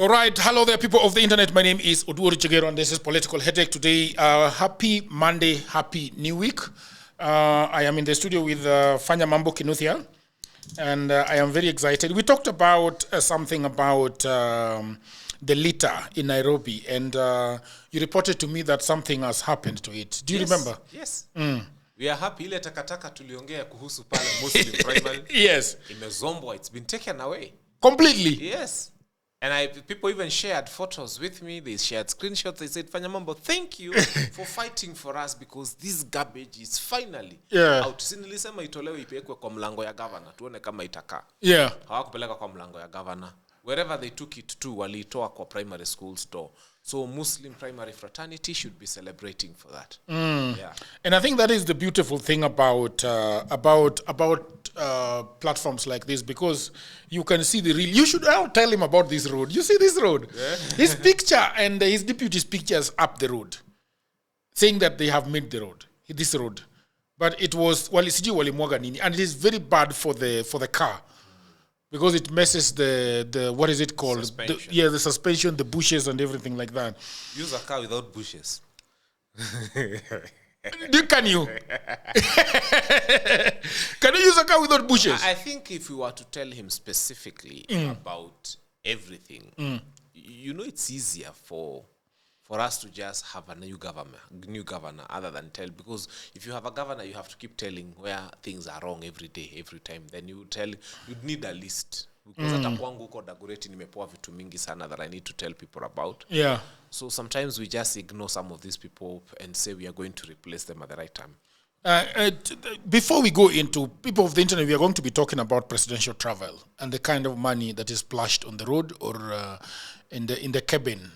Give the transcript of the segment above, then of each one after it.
All right. Hello there, people of the internet. My name is Udwori Chigero, and this is Political Headache today. Happy Monday. Happy New Week. I am in the studio with Fanya Mambo Kinuthia, and I am very excited. We talked about something about the litter in Nairobi, and you reported to me that something has happened to it. Do you remember? Yes. We are happy. Ile takataka tuliongea kuhusu pale Muslim primary. Yes. Imezombwa. It's been taken away. Completely. Yes. And people even shared photos with me. They shared screenshots. They said, Fanya Mambo, thank you for fighting for us because this garbage is finally out. Nilisema itolewe ipelekwe kwa mlango ya governor. Tuone kama itakaa. Yeah. Hawakupeleka kwa mlango ya governor. Wherever they took it to, walitoa kwa primary school store. So Muslim primary fraternity should be celebrating for that. Yeah. And I think that is the beautiful thing about platforms like this, because you can see the real. You should tell him about this road. You see this road? Yeah. His picture and his deputy's pictures up the road, saying that they have made the road, this road. But it was and it is very bad for the car. Because it messes the what is it called? The suspension, the bushes and everything like that. Use a car without bushes. Can you? Can you use a car without bushes? I think if we were to tell him specifically about everything, it's easier for us to just have a new governor other than tell, because if you have a governor, you have to keep telling where things are wrong every day, every time. Then you'd need a list. Because hata kwangu uko Dagoretti nimepoa vitu mingi sana that I need to tell people about. Yeah. So sometimes we just ignore some of these people and say we are going to replace them at the right time. Before we go into people of the internet, we are going to be talking about presidential travel and the kind of money that is splashed on the road or in the cabin.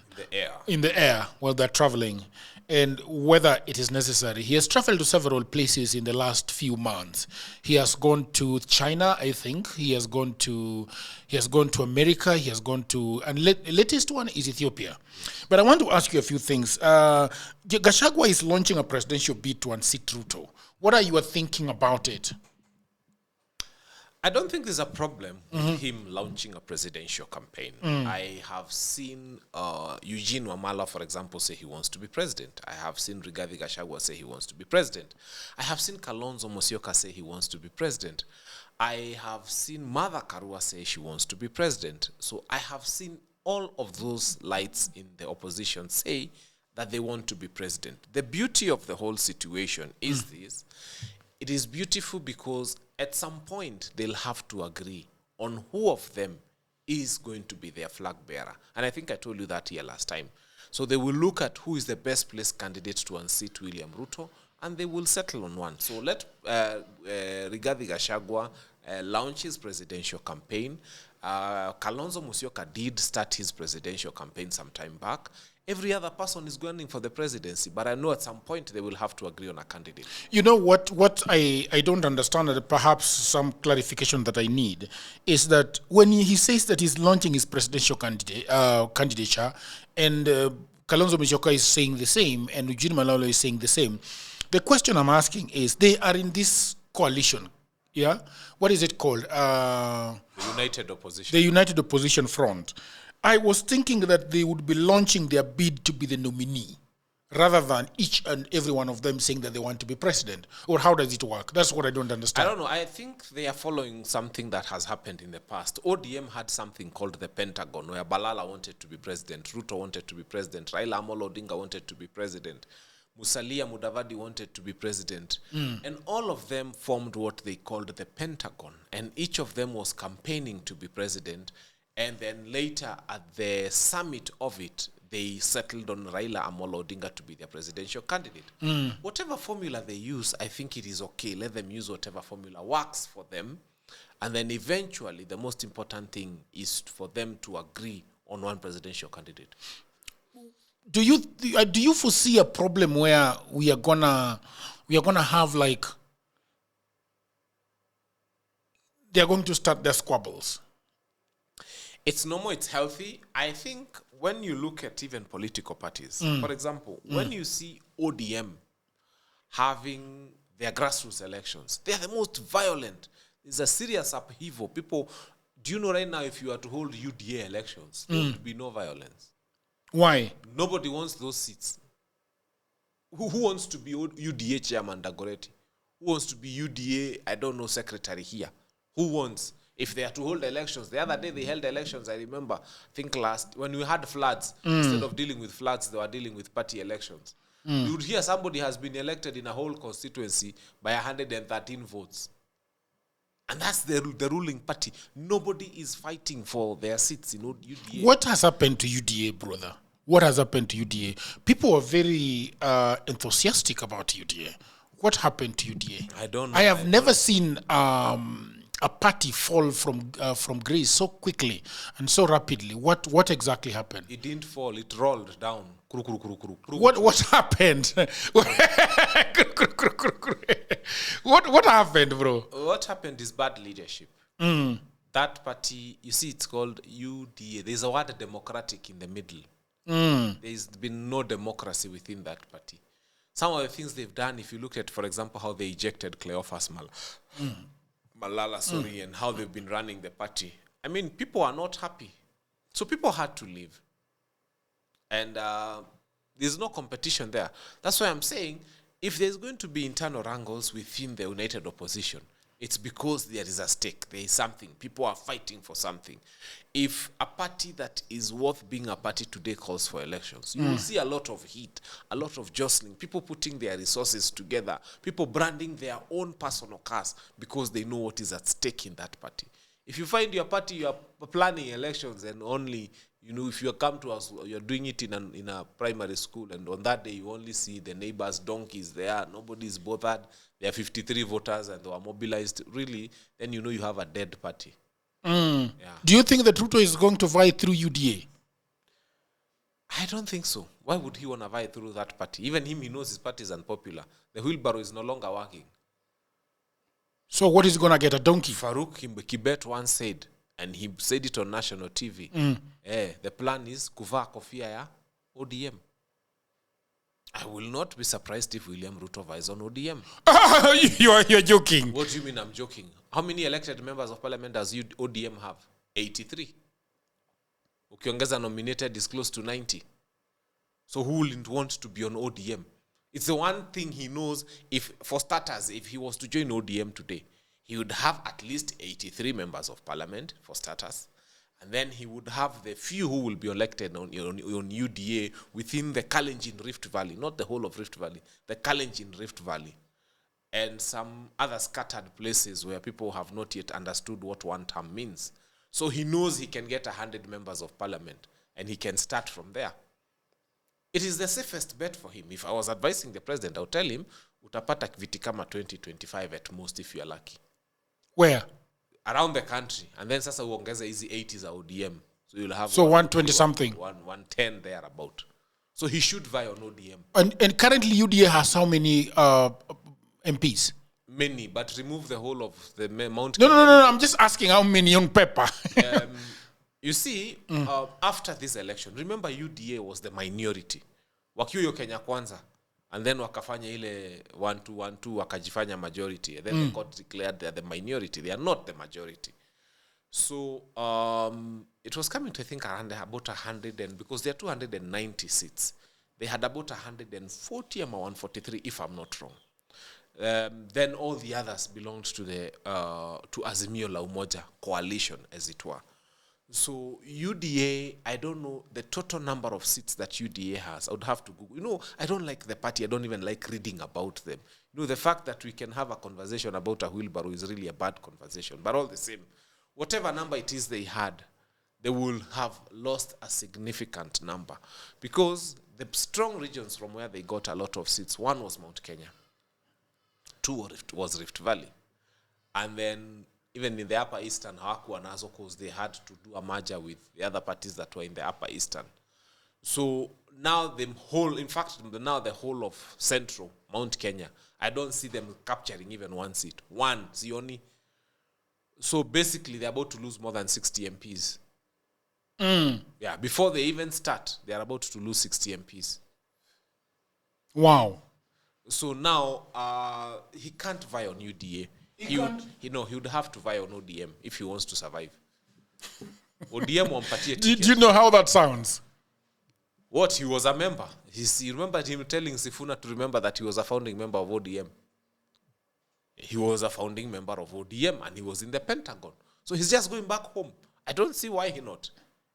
In the air while they're traveling, and whether it is necessary. He has traveled to several places in the last few months. He has gone to China, I think. He has gone to America. He has gone to, and latest one is Ethiopia. But I want to ask you a few things. Gachagua is launching a presidential bid to unseat Ruto. What are you thinking about it? I don't think there's a problem with him launching a presidential campaign. I have seen Eugene Wamala, for example, say he wants to be president. I have seen Rigathi Gachagua say he wants to be president. I have seen Kalonzo Musyoka say he wants to be president. I have seen Martha Karua say she wants to be president. So I have seen all of those lights in the opposition say that they want to be president. The beauty of the whole situation is this. It is beautiful because at some point they'll have to agree on who of them is going to be their flag bearer. And I think I told you that here last time. So they will look at who is the best placed candidate to unseat William Ruto, and they will settle on one. So let Rigathi Gachagua launch his presidential campaign. Kalonzo Musyoka did start his presidential campaign some time back. Every other person is going for the presidency, but I know at some point they will have to agree on a candidate. You know what I don't understand, and perhaps some clarification that I need, is that when he says that he's launching his presidential candidature, and Kalonzo Musyoka is saying the same, and Eugene Malolo is saying the same, the question I'm asking is, they are in this coalition, yeah? What is it called? The United Opposition. The United Opposition Front. I was thinking that they would be launching their bid to be the nominee, rather than each and every one of them saying that they want to be president. Or how does it work? That's what I don't understand. I don't know. I think they are following something that has happened in the past. ODM had something called the Pentagon, where Balala wanted to be president, Ruto wanted to be president, Raila Amolo Odinga wanted to be president, Musalia Mudavadi wanted to be president. And all of them formed what they called the Pentagon. And each of them was campaigning to be president. And then later at the summit of it, they settled on Raila Amolo Odinga to be their presidential candidate. Whatever formula they use, I think it is okay. Let them use whatever formula works for them. And then eventually, the most important thing is for them to agree on one presidential candidate. Do you foresee a problem where we are gonna have, like, they are going to start their squabbles? It's normal, it's healthy. I think when you look at even political parties, for example, when you see ODM having their grassroots elections, they are the most violent. There's a serious upheaval. People Do you know right now if you are to hold UDA elections, there would be no violence? Why? Nobody wants those seats. Who wants to be UDA chairman, Dagoretti? Who wants to be UDA, I don't know, secretary here? Who wants? If they are to hold elections, the other day they held elections, I remember, I think when we had floods, instead of dealing with floods, they were dealing with party elections. You would hear somebody has been elected in a whole constituency by 113 votes. And that's the ruling party. Nobody is fighting for their seats in UDA. What has happened to UDA, brother? What has happened to UDA? People are very enthusiastic about UDA. What happened to UDA? I don't know. I have never seen a party fall from grace so quickly and so rapidly. What exactly happened? It didn't fall. It rolled down. What happened? What happened, bro? What happened is bad leadership. That party, you see, it's called UDA. There's a word democratic in the middle. There's been no democracy within that party. Some of the things they've done, if you look at, for example, how they ejected Cleophas Malala, and how they've been running the party. I mean, people are not happy. So people had to leave. And there's no competition there. That's why I'm saying, if there's going to be internal wrangles within the united opposition, it's because there is a stake. There is something. People are fighting for something. If a party that is worth being a party today calls for elections, you will see a lot of heat, a lot of jostling, people putting their resources together, people branding their own personal cars because they know what is at stake in that party. If you find your party, you are planning elections and only, if you come to us, you're doing it in a primary school, and on that day you only see the neighbors' donkeys there, nobody's bothered, there are 53 voters and they were mobilized, really, then you have a dead party. Yeah. Do you think that Ruto is going to vie through UDA? I don't think so. Why would he want to vie through that party? Even him, he knows his party is unpopular. The wheelbarrow is no longer working. So what is he going to get, a donkey? Farouk Kibet once said, and he said it on national TV, the plan is kuvaa kofia ya ODM. I will not be surprised if William Ruto vies on ODM. You're joking. What do you mean I'm joking? How many elected members of parliament does ODM have? 83. Ukiongeza nominated is close to 90. So who wouldn't want to be on ODM? It's the one thing he knows. For starters, if he was to join ODM today, he would have at least 83 members of parliament, for starters. And then he would have the few who will be elected on UDA within the Kalenjin Rift Valley, not the whole of Rift Valley, the Kalenjin Rift Valley, and some other scattered places where people have not yet understood what one term means. So he knows he can get 100 members of parliament, and he can start from there. It is the safest bet for him. If I was advising the president, I would tell him, utapata viti kama 2025 at most if you are lucky. Where? Around the country. And then sasa uongeze easy 80s ODM. So you'll have 120 something. 110 there about. So he should vie on ODM. And currently UDA has how many MPs? Many, but remove the whole of the Mount. No. I'm just asking how many on paper. You see, after this election, remember UDA was the minority. Wakiyo Kenya Kwanza. And then wakafanya ile 1-2-1-2 wakajifanya majority. And then they got declared they are the minority. They are not the majority. So it was coming to, I think, around about 100, and because there are 290 seats, they had about 140 or 143, if I'm not wrong. Then all the others belonged to the to Azimio la Umoja coalition, as it were. So UDA, I don't know the total number of seats that UDA has. I would have to Google. I don't like the party. I don't even like reading about them. The fact that we can have a conversation about a wheelbarrow is really a bad conversation. But all the same, whatever number it is they had, they will have lost a significant number. Because the strong regions from where they got a lot of seats, one was Mount Kenya, two was Rift Valley. And then even in the Upper Eastern, hawakuwa nazo because they had to do a merger with the other parties that were in the Upper Eastern. So now the whole of Central, Mount Kenya, I don't see them capturing even one seat. One, Zioni. So basically, they're about to lose more than 60 MPs. Yeah, before they even start, they're about to lose 60 MPs. Wow. So now, he can't vie on UDA. He would have to vie on ODM if he wants to survive. ODM wampatie Do ticket. you know how that sounds? What? He was a member. You remembered him telling Sifuna to remember that he was a founding member of ODM. He was a founding member of ODM and he was in the Pentagon. So he's just going back home. I don't see why he not.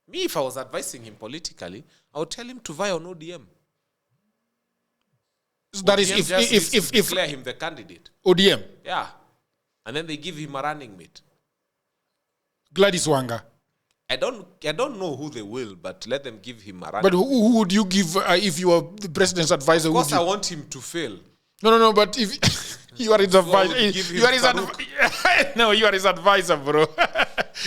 Me, if I was advising him politically, I would tell him to vie on ODM. So that is if declare him the candidate. ODM. Yeah. And then they give him a running mate. Gladys Wanga. I don't know who they will, but let them give him a running But who would you give if you were the president's advisor? Of course, I want him to fail. No, but if you are his advisor, you are his no, you are his advisor, bro.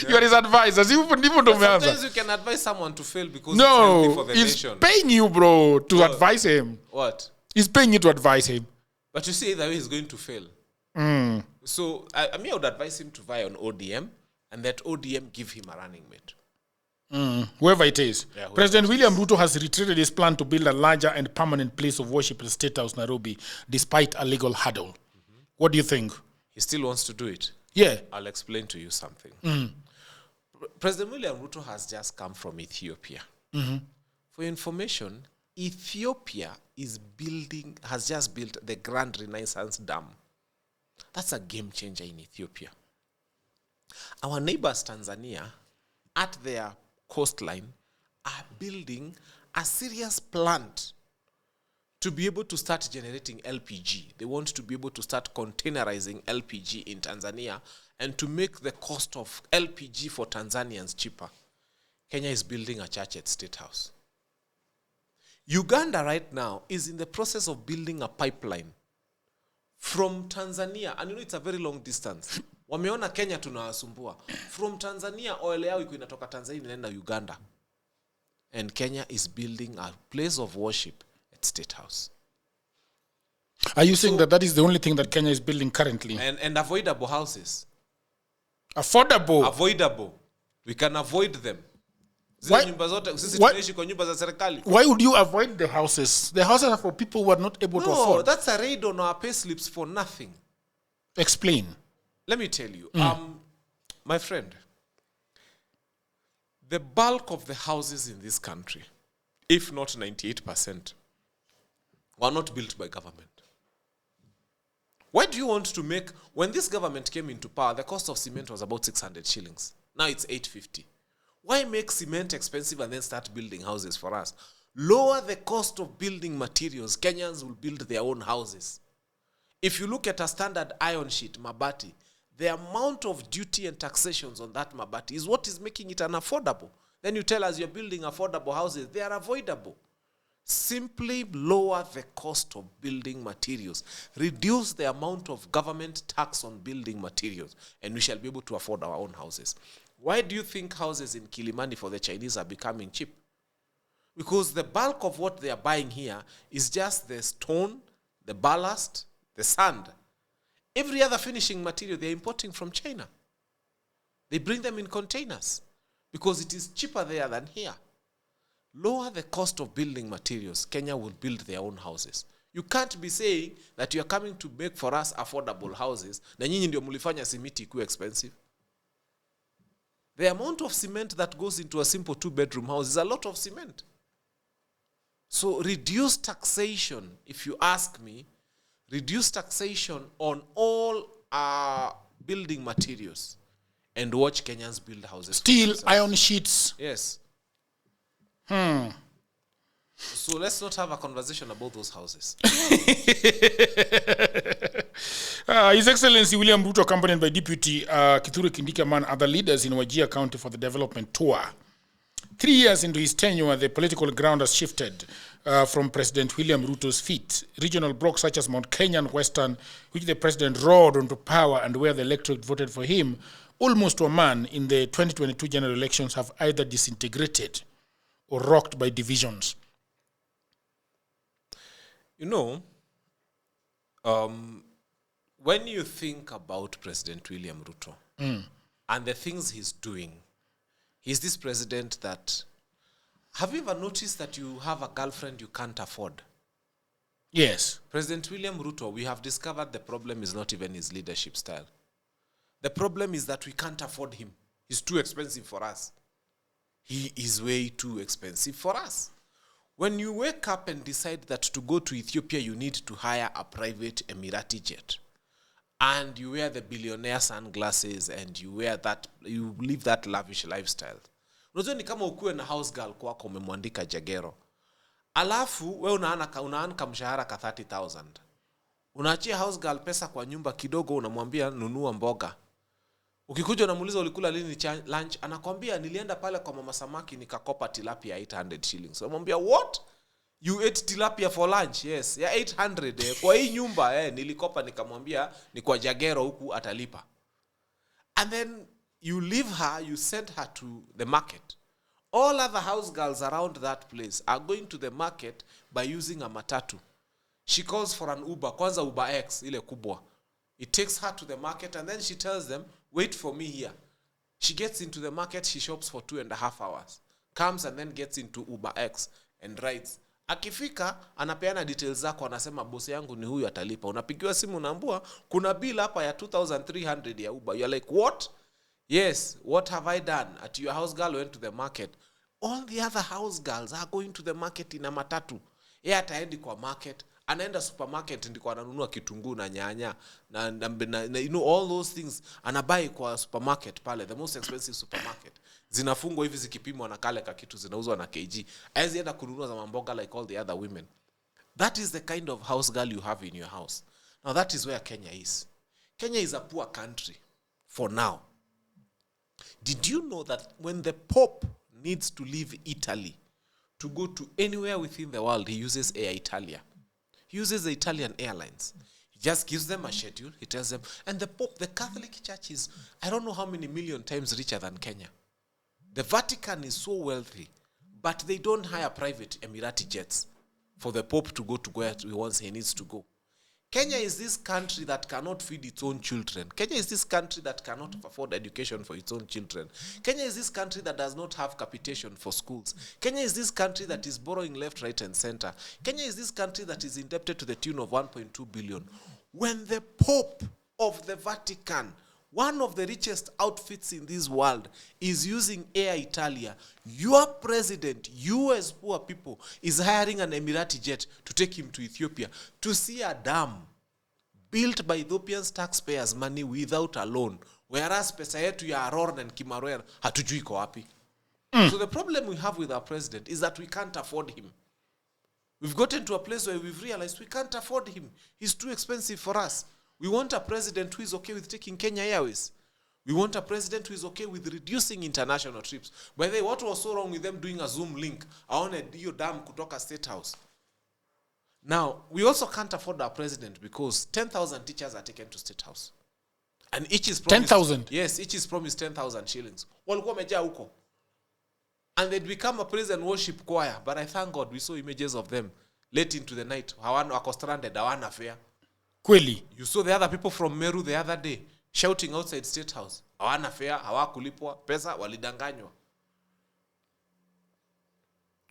You are his advisor. Sometimes you can advise someone to fail because it's healthy for the he's nation. Paying you, bro, to advise him. What? He's paying you to advise him. But you see, either way, he's going to fail. So I would advise him to vie on ODM, and that ODM give him a running mate. Whoever it is. Yeah, President William Ruto has reiterated his plan to build a larger and permanent place of worship in State House, Nairobi, despite a legal hurdle. What do you think? He still wants to do it. Yeah. I'll explain to you something. President William Ruto has just come from Ethiopia. For your information, Ethiopia has just built the Grand Renaissance Dam. That's a game changer in Ethiopia. Our neighbors, Tanzania, at their coastline, are building a serious plant to be able to start generating LPG. They want to be able to start containerizing LPG in Tanzania and to make the cost of LPG for Tanzanians cheaper. Kenya is building a church at State House. Uganda right now is in the process of building a pipeline from Tanzania, and it's a very long distance. Wameona Kenya tunawasumbua. From Tanzania, oil yao iko inatoka Tanzania inaenda Uganda. And Kenya is building a place of worship at State House. Are you saying that is the only thing that Kenya is building currently? And avoidable houses. Affordable? Avoidable. We can avoid them. Why would you avoid the houses? The houses are for people who are not able to afford. No, that's a raid on our pay slips for nothing. Explain. Let me tell you. My friend, the bulk of the houses in this country, if not 98%, were not built by government. Why do you want to make... When this government came into power, the cost of cement was about 600 shillings. Now it's 850. Why make cement expensive and then start building houses for us? Lower the cost of building materials. Kenyans will build their own houses. If you look at a standard iron sheet, mabati, the amount of duty and taxations on that mabati is what is making it unaffordable. Then you tell us you're building affordable houses. They are avoidable. Simply lower the cost of building materials. Reduce the amount of government tax on building materials, and we shall be able to afford our own houses. Why do you think houses in Kilimani for the Chinese are becoming cheap? Because the bulk of what they are buying here is just the stone, the ballast, the sand. Every other finishing material they're importing from China. They bring them in containers because it is cheaper there than here. Lower the cost of building materials. Kenya will build their own houses. You can't be saying that you're coming to make for us affordable houses. Na nyinyi ndio mulifanya simiti ikuwe expensive. The amount of cement that goes into a simple 2-bedroom house is a lot of cement. So reduce taxation, if you ask me, reduce taxation on all building materials and watch Kenyans build houses. Steel, iron sheets. Yes. So let's not have a conversation about those houses. His Excellency William Ruto, accompanied by Deputy Kithure Kindiki and other leaders in Wajir County for the development tour. 3 years into his tenure, the political ground has shifted from President William Ruto's feet. Regional blocs such as Mount Kenya and Western, which the president rode onto power and where the electorate voted for him, almost to a man in the 2022 general elections, have either disintegrated or rocked by divisions. You know, when you think about President William Ruto and the things he's doing, he's this president that... Have you ever noticed that you have a girlfriend you can't afford? Yes. President William Ruto, we have discovered the problem is not even his leadership style. The problem is that we can't afford him. He's too expensive for us. He is way too expensive for us. When you wake up and decide that to go to Ethiopia, you need to hire a private Emirati jet, and you wear the billionaire sunglasses, and you live that lavish lifestyle. Unajua ni kama ukuwe na house girl kwako umemwandika jagero. Alafu wewe unaanka mshahara ka 30,000. Unaachia house girl pesa kwa nyumba kidogo, unamwambia nunua mboga. Ukikuja unamuuliza ulikula lini lunch, anakwambia nilienda pale kwa mama samaki nikakopa tilapia 800 shillings. Unamwambia what? You ate tilapia for lunch? Yes, ya 800 kwa hii nyumba nilikopa, nikamwambia ni kwa jagero huku atalipa. And then you leave her, you send her to the market. All other house girls around that place are going to the market by using a matatu. She calls for an Uber, kwanza Uber X, ile kubwa. It takes her to the market, and then she tells them, wait for me here. She gets into the market, she shops for 2.5 hours. Comes and then gets into Uber X and rides. Akifika, anapeana details zako, anasema bosi yangu ni huyu atalipa. Unapigiwa simu unaambiwa, kuna bill hapa ya 2,300 ya Uber. You're like, what? Yes, what have I done? At your house girl went to the market. All the other house girls are going to the market in a matatu. Yeye ataendi kwa market, anaenda supermarket ndiko ananunua kitunguu na nyanya na you know all those things anabai kwa supermarket pale, the most expensive supermarket. Zinafungwa hivi zikipimwa na kale ka kitu zinauzwa na kg. Azienda kununua za mamboga like all the other women. That is the kind of house girl you have in your house. Now that is where Kenya is. Kenya is a poor country for now. Did you know that when the Pope needs to leave Italy to go to anywhere within the world, he uses Air Italia? He uses the Italian airlines. He just gives them a schedule. He tells them. And the Pope, the Catholic Church is, I don't know how many million times richer than Kenya. The Vatican is so wealthy, but they don't hire private Emirati jets for the Pope to go to where he needs to go. Kenya is this country that cannot feed its own children. Kenya is this country that cannot afford education for its own children. Kenya is this country that does not have capitation for schools. Kenya is this country that is borrowing left, right, and center. Kenya is this country that is indebted to the tune of 1.2 billion. When the Pope of the Vatican, one of the richest outfits in this world, is using Air Italia, your president, you as poor people, is hiring an Emirati jet to take him to Ethiopia to see a dam built by Ethiopian taxpayers' money without a loan, whereas pesa yetu ya Aroran and Kimaroer hatujui iko wapi. So the problem we have with our president is that we can't afford him. We've gotten to a place where we've realized we can't afford him. He's too expensive for us. We want a president who is okay with taking Kenya Airways. We want a president who is okay with reducing international trips. By the way, what was so wrong with them doing a Zoom link? I wanted your dam kutoka State House. Now, we also can't afford our president because 10,000 teachers are taken to State House. And each is promised 10,000? Yes, each is promised 10,000 shillings. Walikuwa wamejaa huko. And they'd become a praise and worship choir. But I thank God we saw images of them late into the night. Wako stranded, hawana fare. Kweli. You saw the other people from Meru the other day shouting outside State House. Hawana fare, hawakulipwa, pesa walidanganywa.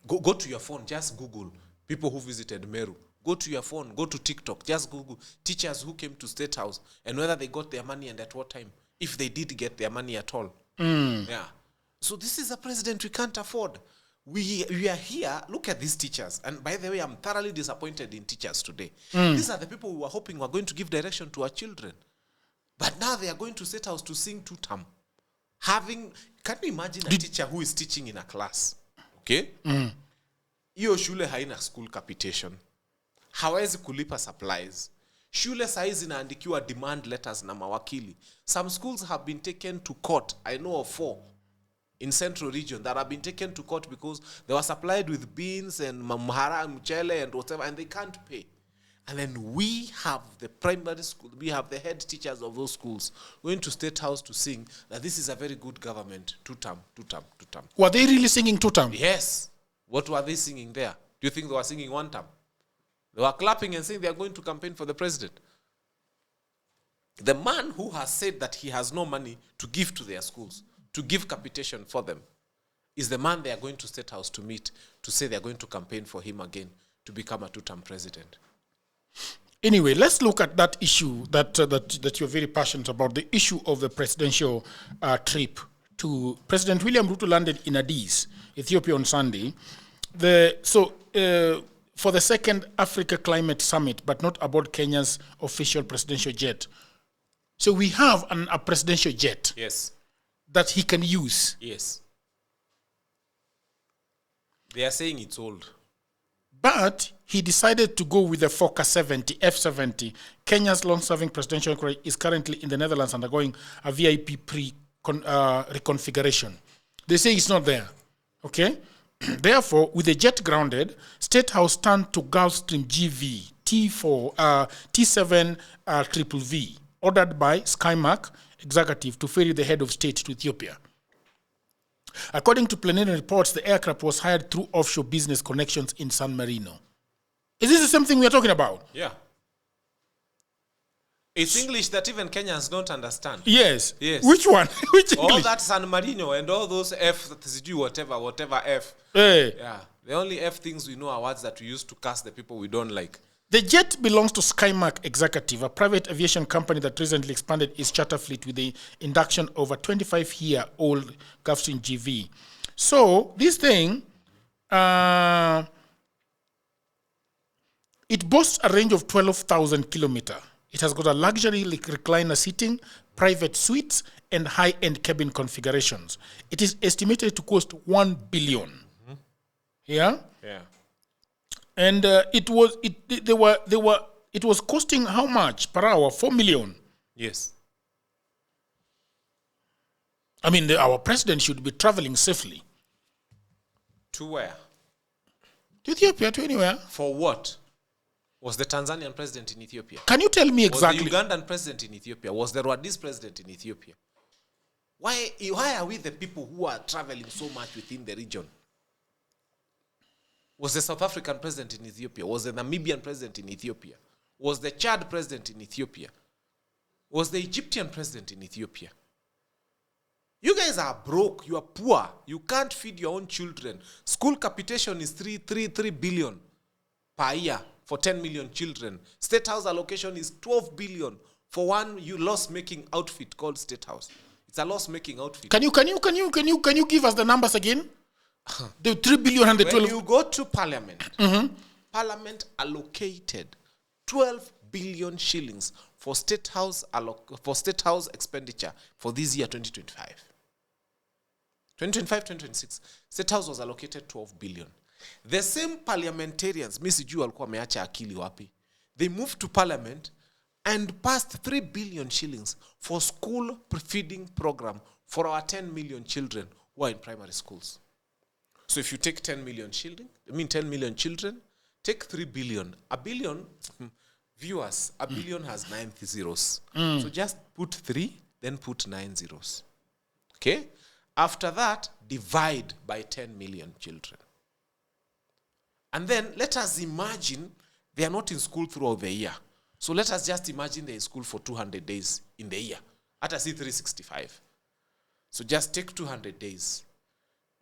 Go to your phone, just Google people who visited Meru. Go to your phone, go to TikTok, just Google teachers who came to State House and whether they got their money and at what time, if they did get their money at all. Yeah. So this is a president we can't afford. We are here, look at these teachers. And by the way, I'm thoroughly disappointed in teachers today. These are the people we were hoping were going to give direction to our children. But now they are going to State House to sing two-term. Can you imagine a teacher who is teaching in a class? Okay? Hiyo shule haina school capitation. Hawezi kulipa supplies. Shule saizi inaandikiwa demand letters na mawakili. Some schools have been taken to court. I know of 4. In Central Region that have been taken to court because they were supplied with beans and mahara and mchele and whatever, and they can't pay. And then we have the primary school, we have the head teachers of those schools going to State House to sing that this is a very good government, two-term. Were they really singing two-term? Yes. What were they singing there? Do you think they were singing one-term? They were clapping and saying they are going to campaign for the president. The man who has said that he has no money to give to their schools, to give capitation for them, is the man they are going to State House to meet to say they are going to campaign for him again to become a two-term president. Anyway, let's look at that issue that you're very passionate about, the issue of the presidential trip to President William Ruto landed in Addis, Ethiopia on Sunday. For the second Africa Climate Summit, but not aboard Kenya's official presidential jet. So we have a presidential jet. Yes. That he can use. Yes. They are saying it's old. But he decided to go with the Fokker 70, F-70. Kenya's long-serving presidential envoy is currently in the Netherlands undergoing a VIP reconfiguration. They say it's not there. Okay? Therefore, with the jet grounded, State House turned to Gulfstream GV T7 Triple V, ordered by Skymark executive to ferry the head of state to Ethiopia. According to preliminary reports, the aircraft was hired through offshore business connections in San Marino. Is this the same thing we are talking about? Yeah. It's English that even Kenyans don't understand. Yes. Yes. Which one? Which English? All that San Marino and all those F, whatever F. Hey. Yeah. The only F things we know are words that we use to curse the people we don't like. The jet belongs to Skymark Executive, a private aviation company that recently expanded its charter fleet with the induction of a 25-year-old Gulfstream GV. So this thing, it boasts a range of 12,000 kilometers. It has got a luxury recliner seating, private suites, and high-end cabin configurations. It is estimated to cost 1 billion. Mm-hmm. Yeah? Yeah. And it was costing how much per hour? 4 million. Yes. I mean, our president should be traveling safely. To where? To Ethiopia, to anywhere. For what? Was the Tanzanian president in Ethiopia? Can you tell me exactly? Was the Ugandan president in Ethiopia? Was the Rwandese president in Ethiopia? Why are we the people who are traveling so much within the region? Was the South African president in Ethiopia? Was the Namibian president in Ethiopia? Was the Chad president in Ethiopia? Was the Egyptian president in Ethiopia? You guys are broke. You are poor. You can't feed your own children. School capitation is 3 billion per year for 10 million children. State House allocation is 12 billion for one loss-making outfit called State House. It's a loss-making outfit. Can you give us the numbers again? The 3 billion and the 12. When you go to Parliament, Parliament allocated 12 billion shillings for State House expenditure for this year 2025. 2025-2026, State House was allocated 12 billion. The same parliamentarians, they moved to Parliament and passed 3 billion shillings for school feeding program for our 10 million children who are in primary schools. So if you take 10 million children, take 3 billion. A billion, viewers, a billion has 9 zeros. So just put 3, then put 9 zeros. Okay? After that, divide by 10 million children. And then let us imagine they are not in school throughout the year. So let us just imagine they're in school for 200 days in the year. At a C365. So just take 200 days.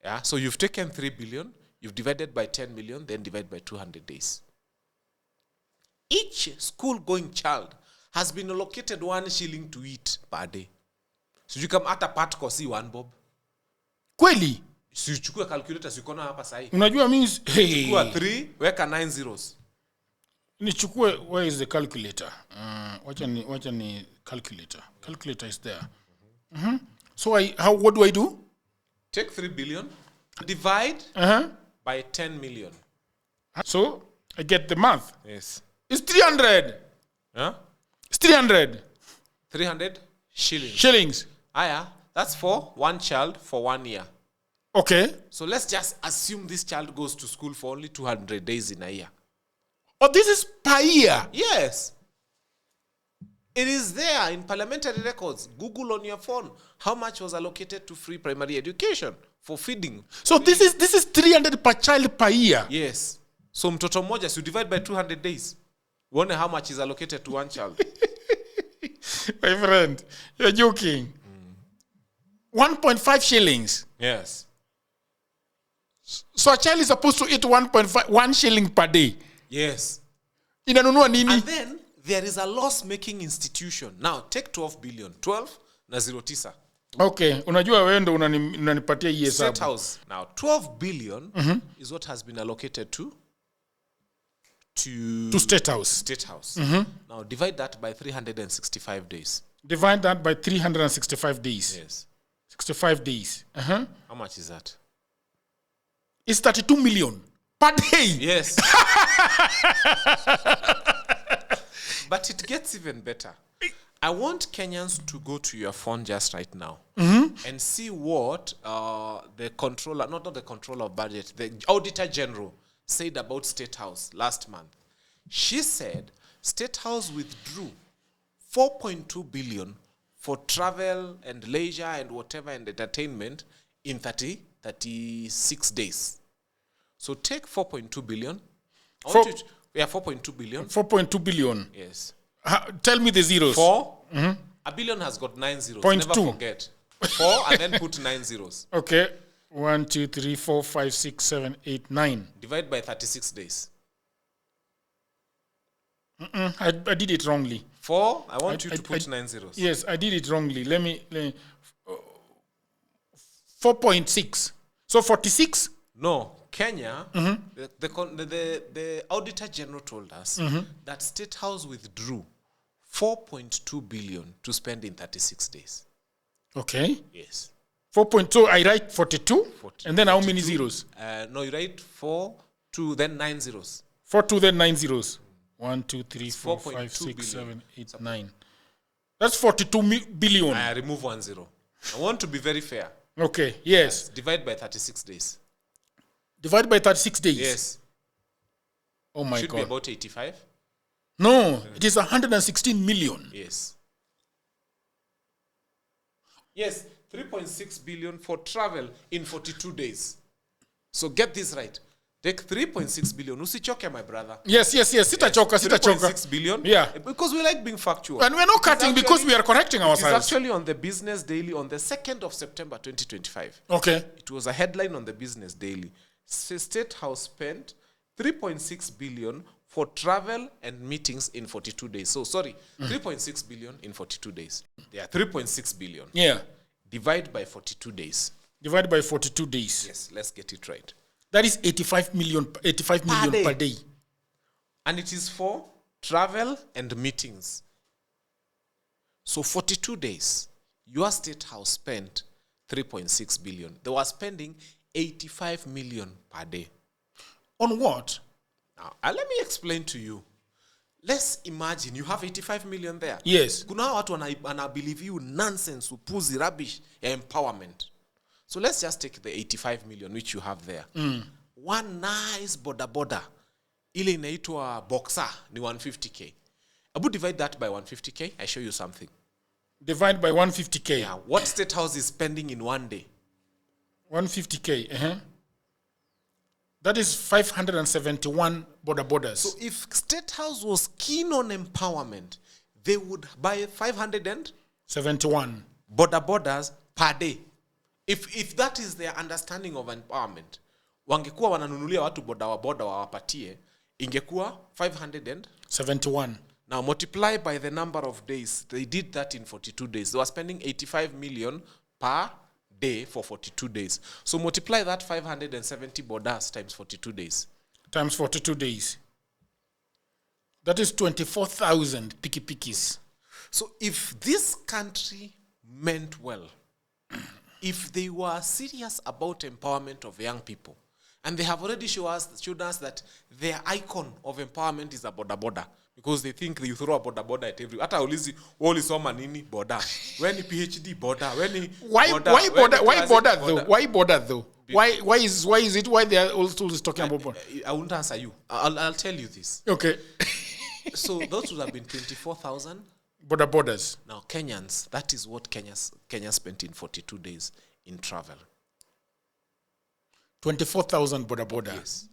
Yeah, so you've taken 3 billion, you've divided by 10 million, then divide by 200 days. Each school-going child has been allocated 1 shilling to eat per day. So you come at a part see 1 bob. Kweli? So you chukua calculator, so you kona hapa sahi. Unajua means, hey. Chukua 3, weka 9 zeros. Nichukue, where is the calculator? Wacha ni calculator. Calculator is there. So what do I do? Take 3 billion, divide by 10 million. So I get the math. Yes. It's 300. Huh? It's 300. 300 shillings. Shillings. That's for 1 child for 1 year. Okay. So let's just assume this child goes to school for only 200 days in a year. Oh, this is per year? Yes. It is there in parliamentary records. Google on your phone. How much was allocated to free primary education for feeding? So this is 300 per child per year? Yes. So mtoto mmoja, so you divide by 200 days. Wonder how much is allocated to 1 child. My friend, you're joking. 1.5 shillings. Yes. So a child is supposed to eat 1 shilling per day. Yes. Inanunua nini? And then there is a loss-making institution. Now, take 12 billion. 12 na 09. Okay, unajua wewe ndo unanipatia hii hesabu. State House. Now, 12 billion is what has been allocated to State House. State House. Now, divide that by 365 days. Divide that by 365 days. Yes. 65 days. How much is that? It's 32 million per day. Yes. But it gets even better. I want Kenyans to go to your phone just right now and see what the controller, not the controller of budget, the Auditor General said about State House last month. She said State House withdrew 4.2 billion for travel and leisure and whatever and entertainment in 36 days. So take 4.2 billion. 4.2 billion. 4.2 billion. Yes. Tell me the zeros. 4. A billion has got 9 zeros. Point Never 2. forget. 4 and then put 9 zeros. Okay. 1, 2, 3, 4, 5, 6, 7, 8, 9. Divide by 36 days. I did it wrongly. 4. I want you to put 9 zeros. Yes, I did it wrongly. Let me 4.6. So 46? No. Kenya, the Auditor General told us that State House withdrew 4.2 billion to spend in 36 days. Okay. Yes. 4.2, I write 42, and then 42. How many zeros? No, you write 4, 2, then 9 zeros. 4, 2, then 9 zeros. 1, 2, 3, 4, 5, 6, 7, 8, 9. That's 42 billion. I remove 1 zero. I want to be very fair. Okay, yes. Divide by 36 days. Divide by 36 days? Yes. Oh my God. Should be about 85? No, it is 116 million. Yes. Yes, 3.6 billion for travel in 42 days. So get this right. Take 3.6 billion. Usichoke, my brother. Yes. Sitachoka. 3.6 billion. Yeah. Because we like being factual. And we're not cutting because we are correcting ourselves. It's actually on the Business Daily on the 2nd of September 2025. Okay. It was a headline on the Business Daily. State House spent 3.6 billion for travel and meetings in 42 days. So, 3.6 billion in 42 days. Yeah, 3.6 billion. Yeah. Divide by 42 days. Divide by 42 days. Yes, let's get it right. That is 85 million per day. And it is for travel and meetings. So 42 days, your State House spent 3.6 billion. They were spending 85 million per day. On what? Now, let me explain to you. Let's imagine you have 85 million there. Yes. Kuna watu believe you nonsense, upuzi, rubbish, empowerment. So let's just take the 85 million which you have there. One nice boda. Ile inaitwa boxer ni 150k. Abu divide that by 150k. I show you something. Divide by 150k. Yeah. What State House is spending in one day? 150k. That is 571 borders. So if State House was keen on empowerment, they would buy 571 borders per day. If that is their understanding of empowerment, wangekuwa wananunulia watu boda wawapatie, ingekuwa 571. Now multiply by the number of days. They did that in 42 days. They were spending 85 million per day for 42 days. So multiply that 570 borders times 42 days. Times 42 days. That is 24,000 pikis. So if this country meant well, if they were serious about empowerment of young people, and they have already showed us that their icon of empowerment is a boda, because they think you throw a boda at every. Hata ulizi wali soma nini boda. When PhD boda. Why boda though? Why is it why they are also talking about boda? I won't answer you. I'll tell you this. Okay. So those would have been 24,000 borders. Now Kenyans, that is what Kenya spent in 42 days in travel. 24,000 borders. Yes.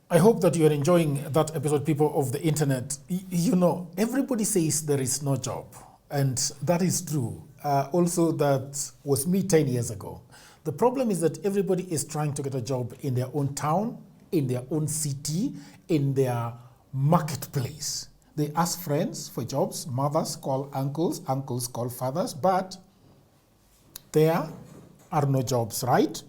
I hope that you are enjoying that episode, people of the internet. You know, everybody says there is no job, and that is true. Also, that was me 10 years ago. The problem is that everybody is trying to get a job in their own town, in their own city, in their marketplace. They ask friends for jobs, mothers call uncles, uncles call fathers, but there are no jobs, right?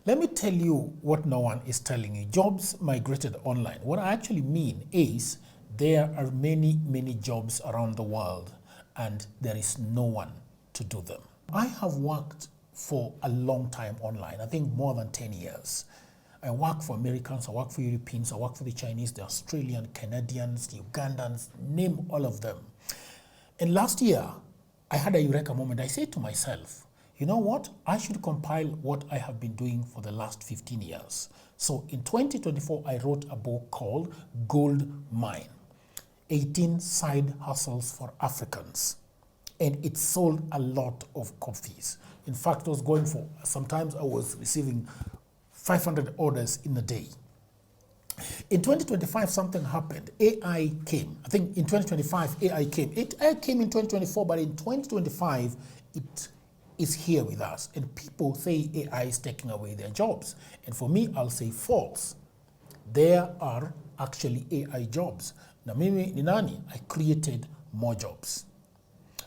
Let me tell you what no one is telling you. Jobs migrated online. What I actually mean is there are many, many jobs around the world and there is no one to do them. I have worked for a long time online, I think more than 10 years. I work for Americans, I work for Europeans, I work for the Chinese, the Australian, Canadians, the Ugandans, name all of them. And last year, I had a eureka moment. I said to myself, you know what? I should compile what I have been doing for the last 15 years. So in 2024, I wrote a book called Gold Mine, 18 Side Hustles for Africans. And it sold a lot of copies. In fact, I was going for, sometimes I was receiving 500 orders in a day. In 2025, something happened. AI came. I think in 2025, AI came. AI came in 2024, but in 2025, it is here with us. And people say AI is taking away their jobs. And for me, I'll say false. There are actually AI jobs. Now, mimi ni nani? I created more jobs.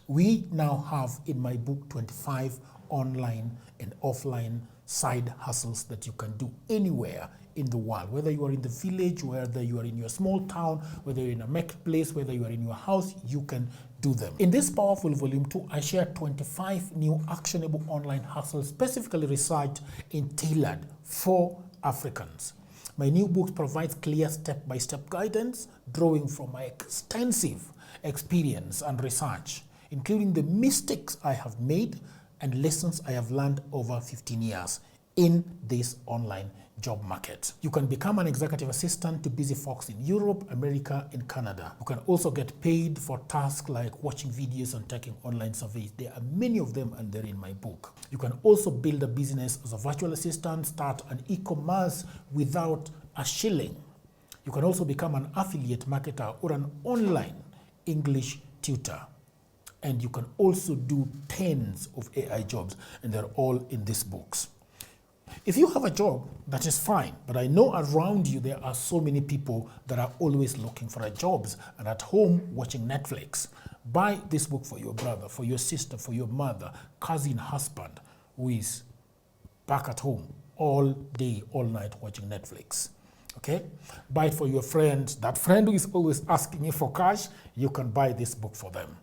We now have in my book 25 online and offline side hustles that you can do anywhere in the world, whether you are in the village, whether you are in your small town, whether you're in a marketplace, whether you are in your house, you can do them. In this powerful volume 2, I share 25 new actionable online hustles specifically researched and tailored for Africans. My new book provides clear step-by-step guidance, drawing from my extensive experience and research, including the mistakes I have made and lessons I have learned over 15 years in this online job market. You can become an executive assistant to busy folks in Europe, America, and Canada. You can also get paid for tasks like watching videos and taking online surveys. There are many of them and they're in my book. You can also build a business as a virtual assistant, start an e-commerce without a shilling. You can also become an affiliate marketer or an online English tutor. And you can also do tens of AI jobs, and they're all in these books. If you have a job, that is fine, but I know around you there are so many people that are always looking for jobs and at home watching Netflix. Buy this book for your brother, for your sister, for your mother, cousin, husband, who is back at home all day, all night watching Netflix. Okay? Buy it for your friends. That friend who is always asking you for cash, you can buy this book for them.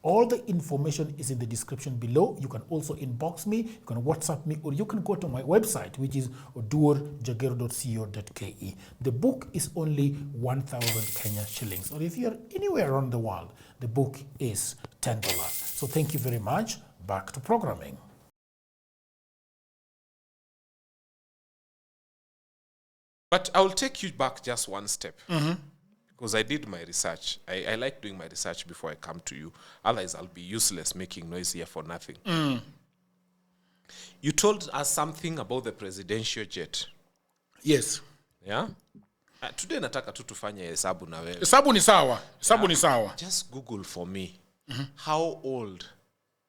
All the information is in the description below. You can also inbox me, you can WhatsApp me, or you can go to my website, which is oduorjagero.co.ke. The book is only 1,000 Kenya shillings. Or if you're anywhere around the world, the book is $10. So thank you very much. Back to programming. But I will take you back just one step. Because I did my research. I like doing my research before I come to you. Otherwise, I'll be useless making noise here for nothing. You told us something about the presidential jet. Yes. Yeah? Today nataka tu tufanye hesabu na wewe. Hesabu ni sawa. Hesabu ni sawa. Just Google for me. How old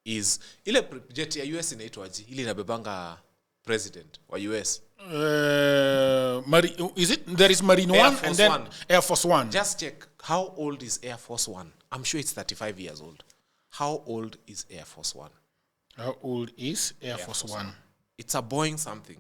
is ile jet ya US inaitwaje? Ile inabebanga president wa US. Is it there is Marine Air One Force and then One. Air Force One? Just check how old is Air Force One. I'm sure it's 35 years old. How old is Air Force One? How old is Air Force One? It's a Boeing something.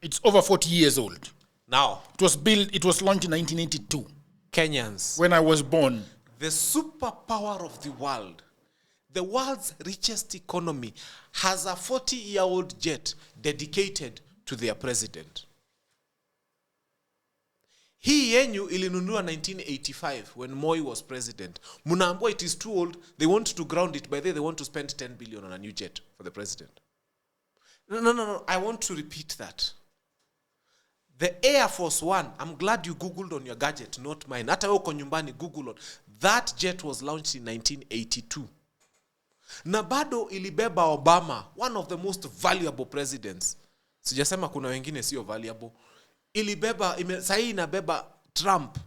It's over 40 years old. Now, It was launched in 1982 Kenyans, when I was born. the superpower of the world's richest economy, has a 40-year-old jet dedicated to their president. Hii yenyu ilinunua 1985 when Moi was president. Munaambua it is too old. They want to ground it. By the way, they want to spend 10 billion on a new jet for the president. No. I want to repeat that. The Air Force One, I'm glad you Googled on your gadget, not mine. Hata uko nyumbani, Google on. That jet was launched in 1982. Na bado ilibeba Obama, one of the most valuable presidents. Sijasema kuna wengine sio valuable. Ilibeba, sahi inabeba Trump.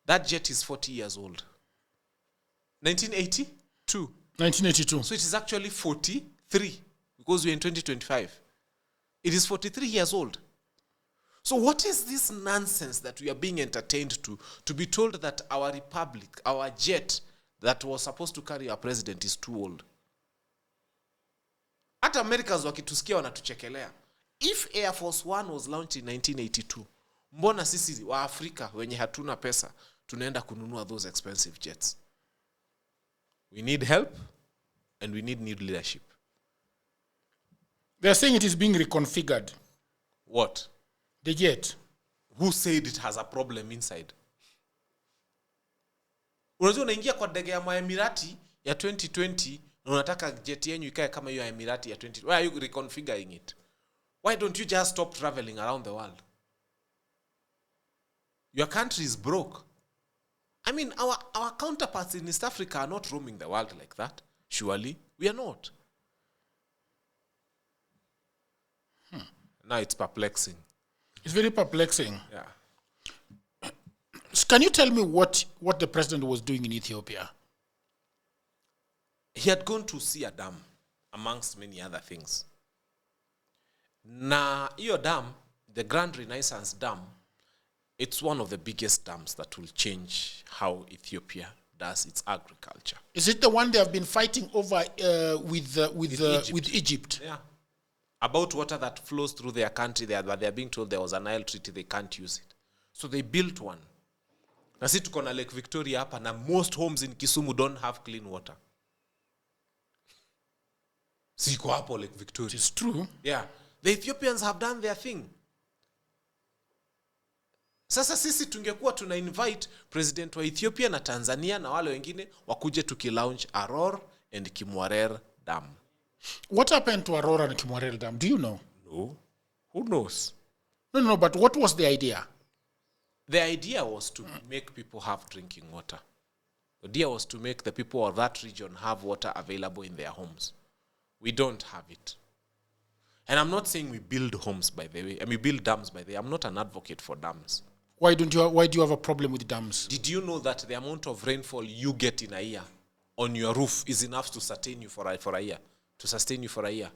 That jet is 40 years old. 1982. 1982. So it is actually 43 because we're in 2025. It is 43 years old. So what is this nonsense that we are being entertained to be told that our republic, our jet that was supposed to carry our president is too old? Hata Americans wakitusikia wanatuchekelea. If Air Force One was launched in 1982, mbona sisi wa Afrika wenye hatuna pesa tunaenda kununua those expensive jets? We need help and we need new leadership. They're saying it is being reconfigured. What? The jet. Who said it has a problem inside? Unajua unaingia kwa ndege ya Emirati ya 2020 na unataka jet yenu ikae kama hiyo ya Emirati ya 2020. Why are you reconfiguring it? Why don't you just stop traveling around the world? Your country is broke. I mean, our counterparts in East Africa are not roaming the world like that. Surely, we are not. Now it's perplexing. It's very perplexing. Yeah. Can you tell me what the president was doing in Ethiopia? He had gone to see a dam, amongst many other things. Na hiyo dam, the Grand Renaissance Dam, it's one of the biggest dams that will change how Ethiopia does its agriculture. Is it the one they have been fighting over with Egypt? Yeah. About water that flows through their country, but they are being told there was a Nile Treaty, they can't use it. So they built one. Na sisi tuko na Lake Victoria hapa, na most homes in Kisumu don't have clean water. Siko hapo Lake Victoria. It's true. Yeah. The Ethiopians have done their thing. Sasa sisi tungekuwa tuna invite president wa Ethiopia na Tanzania na wale wengine wakuje tukilaunch Aror and Kimwarer Dam. What happened to Aurora and Kimwarer Dam? Do you know? No. Who knows? No, but what was the idea? The idea was to make people have drinking water. The idea was to make the people of that region have water available in their homes. We don't have it. And I'm not saying we build homes, by the way. I mean, build dams, by the way. I'm not an advocate for dams. Why do you have a problem with dams? Did you know that the amount of rainfall you get in a year on your roof is enough to sustain you for a year? To sustain you for a year.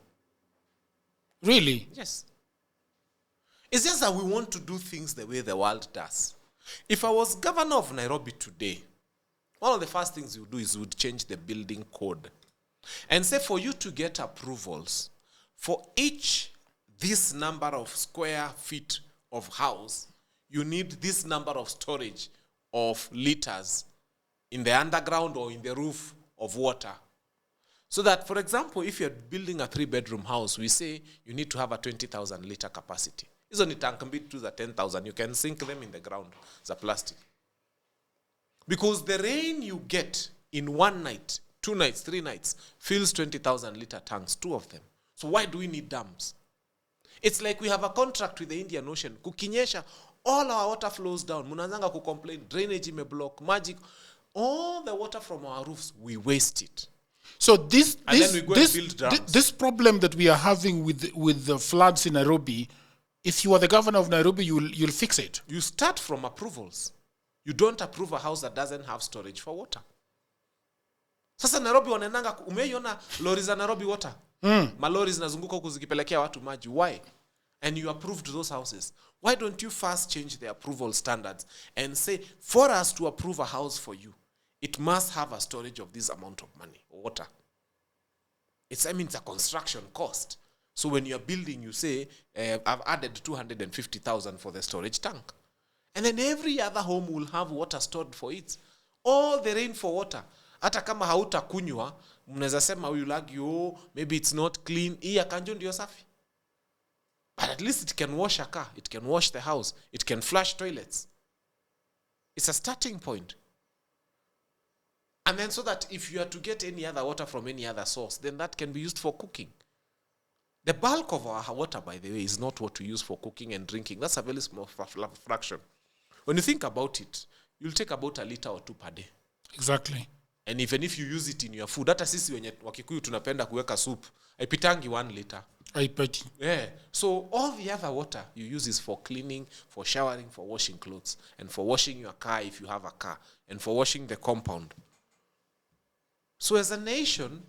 Really? Yes. It's just that we want to do things the way the world does. If I was governor of Nairobi today, one of the first things we would do is we would change the building code. And say for you to get approvals, for each this number of square feet of house, you need this number of storage of liters in the underground or in the roof of water. So that, for example, if you're building a 3-bedroom house, we say you need to have a 20,000 liter capacity. Hizo ni tank mbili tu za 10,000. You can sink them in the ground za plastic. Because the rain you get in one night, 2 nights, 3 nights, fills 20,000 liter tanks, 2 of them. So why do we need dams? It's like we have a contract with the Indian Ocean. Kukinyesha, all our water flows down. Munazanga complain, drainage block, magic. All the water from our roofs, we waste it. So this problem that we are having with the floods in Nairobi, if you are the governor of Nairobi, you'll fix it. You start from approvals. You don't approve a house that doesn't have storage for water. Sasa Nairobi wanaendanga, umeiona lori za Nairobi water? Malori zinazunguka huku zikipelekea watu maji. Why? And you approved those houses. Why don't you first change the approval standards and say, for us to approve a house for you, it must have a storage of this amount of money, water. It's a construction cost. So when you're building, you say, I've added 250,000 for the storage tank. And then every other home will have water stored for it. All the rain for water. Hata kama hautakunywa, mnaweza sema you argue, maybe it's not clean. Iya kanjo ndio safi. But at least it can wash a car. It can wash the house. It can flush toilets. It's a starting point. And then so that if you are to get any other water from any other source, then that can be used for cooking. The bulk of our water, by the way, is not what we use for cooking and drinking. That's a very small fraction. When you think about it, you'll take about a liter or 2 per day. Exactly. And even if you use it in your food, hata sisi wenye Wakikuyu tunapenda kuweka soup, haipitangi 1 liter. Haipati. Yeah. So all the other water you use is for cleaning, for showering, for washing clothes, and for washing your car if you have a car, and for washing the compound. So as a nation,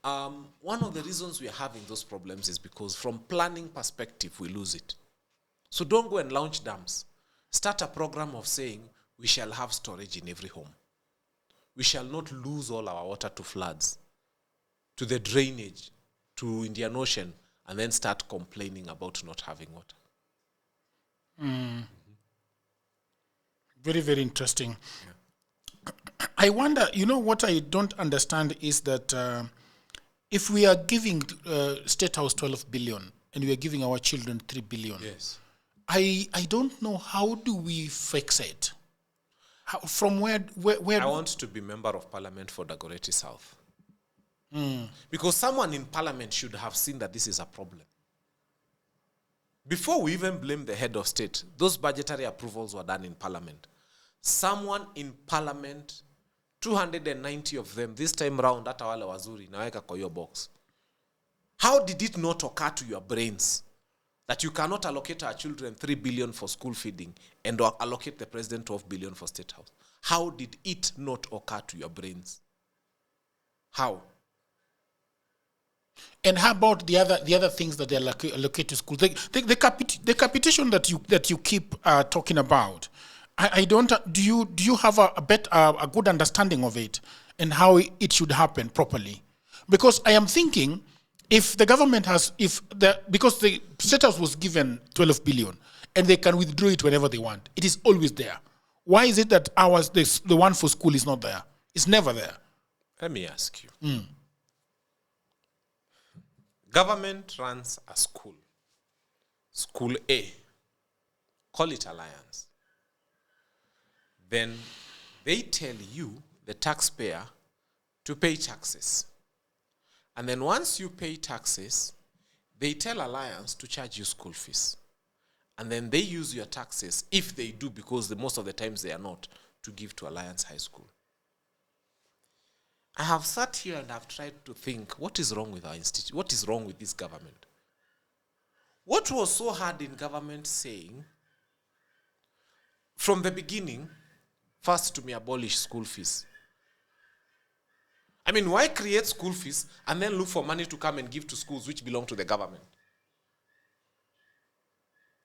one of the reasons we are having those problems is because from planning perspective, we lose it. So don't go and launch dams. Start a program of saying we shall have storage in every home. We shall not lose all our water to floods, to the drainage, to Indian Ocean, and then start complaining about not having water. Very, very interesting. Yeah. I wonder, what I don't understand is that if we are giving State House 12 billion and we are giving our children 3 billion, yes, I don't know, how do we fix it? From where I want to be member of Parliament for Dagoretti South. Because someone in Parliament should have seen that this is a problem. Before we even blame the head of state, those budgetary approvals were done in Parliament. Someone in Parliament, 290 of them, this time round, hata wale wazuri, naweka kwa your box. How did it not occur to your brains that you cannot allocate our children 3 billion for school feeding and allocate the president 12 billion for State House? How did it not occur to your brains? How? And how about the other things that they allocate to schools? The capitation that you keep talking about, I don't. Do you have a good understanding of it and how it should happen properly? Because I am thinking, if the government because the State House was given 12 billion and they can withdraw it whenever they want, it is always there. Why is it that the one for school is not there? It's never there. Let me ask you. Government runs a school. School A. Call it Alliance. Then they tell you, the taxpayer, to pay taxes. And then once you pay taxes, they tell Alliance to charge you school fees. And then they use your taxes, if they do, because most of the times they are not, to give to Alliance High School. I have sat here and I've tried to think, what is wrong with our institute? What is wrong with this government? What was so hard in government saying, from the beginning, first to me, abolish school fees? I mean, why create school fees and then look for money to come and give to schools which belong to the government?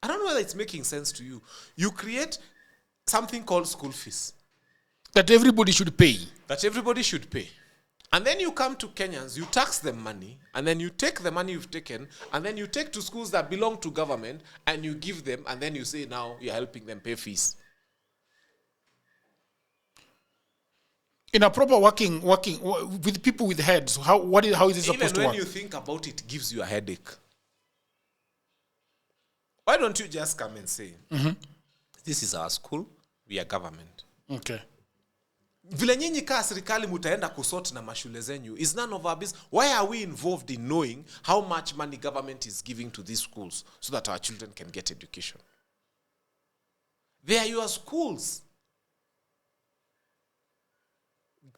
I don't know whether it's making sense to you. You create something called school fees. That everybody should pay. That everybody should pay. And then you come to Kenyans, you tax them money, and then you take the money you've taken, and then you take to schools that belong to government, and you give them, and then you say now you're helping them pay fees. In a proper working with people with heads, how is it supposed to work? Even when you think about it, it gives you a headache. Why don't you just come and say, this is our school, we are government. Okay. Vile nyinyi kaa serikali mutaenda kusort na mashule zenyu is none of our business. Why are we involved in knowing how much money government is giving to these schools so that our children can get education? They are your schools.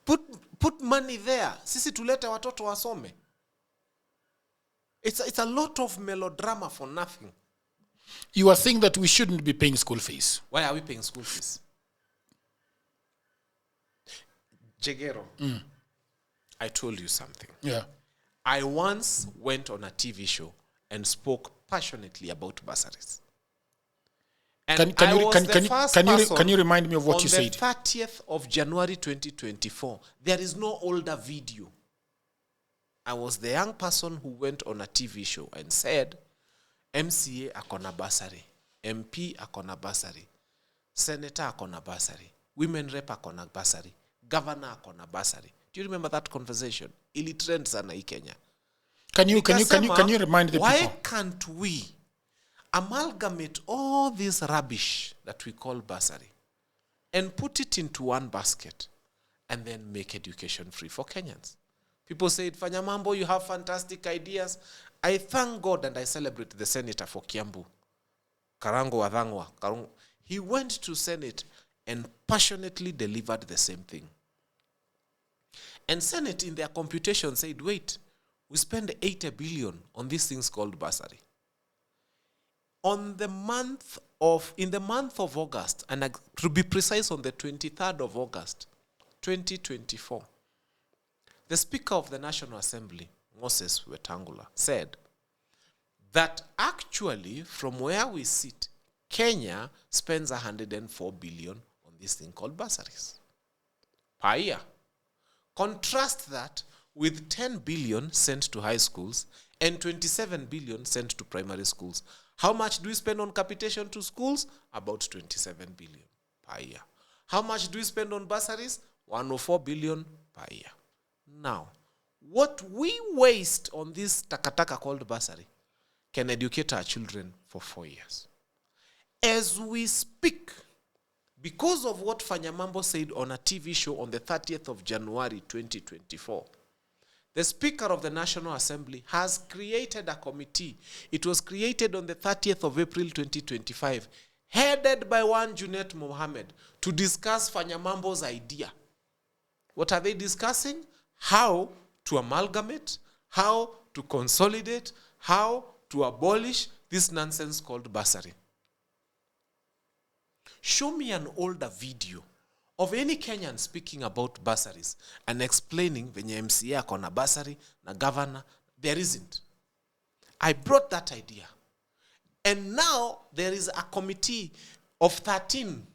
Put money there. Sisi tulete watoto wasome. It's a lot of melodrama for nothing. You are saying that we shouldn't be paying school fees. Why are we paying school fees? Jegero, I told you something. Yeah. I once went on a TV show and spoke passionately about bursaries. And Can you remind me of what you said? On the 30th of January 2024, there is no older video. I was the young person who went on a TV show and said, MCA akona bursary, MP akona bursary, Senator akona bursary, Women Rep akona bursary, Governor akona bursary. Do you remember that conversation? Ili trend sana hii Kenya. Can you remind the people? Why can't we amalgamate all this rubbish that we call bursary and put it into one basket and then make education free for Kenyans? People say, Fanya Mambo, you have fantastic ideas. I thank God and I celebrate the senator for Kiambu, Karango Wadhangwa. He went to Senate and passionately delivered the same thing. And Senate in their computation said, wait, we spend 80 billion on these things called bursary. In the month of August, and to be precise, on the 23rd of August, 2024, the Speaker of the National Assembly, Moses Wetangula, said that actually from where we sit, Kenya spends 104 billion on this thing called bursaries per year. Contrast that with 10 billion sent to high schools and 27 billion sent to primary schools. How much do we spend on capitation to schools? About 27 billion per year. How much do we spend on bursaries? 104 billion per year. Now, what we waste on this takataka called bursary can educate our children for 4 years. As we speak, because of what Fanya Mambo said on a TV show on the 30th of January 2024, the Speaker of the National Assembly has created a committee. It was created on the 30th of April 2025, headed by one Junet Mohammed, to discuss Fanya Mambo's idea. What are they discussing? How to amalgamate, how to consolidate, how to abolish this nonsense called bursary. Show me an older video of any Kenyan speaking about bursaries and explaining venye MCA akona bursary na governor. There isn't. I brought that idea. And now there is a committee of 13.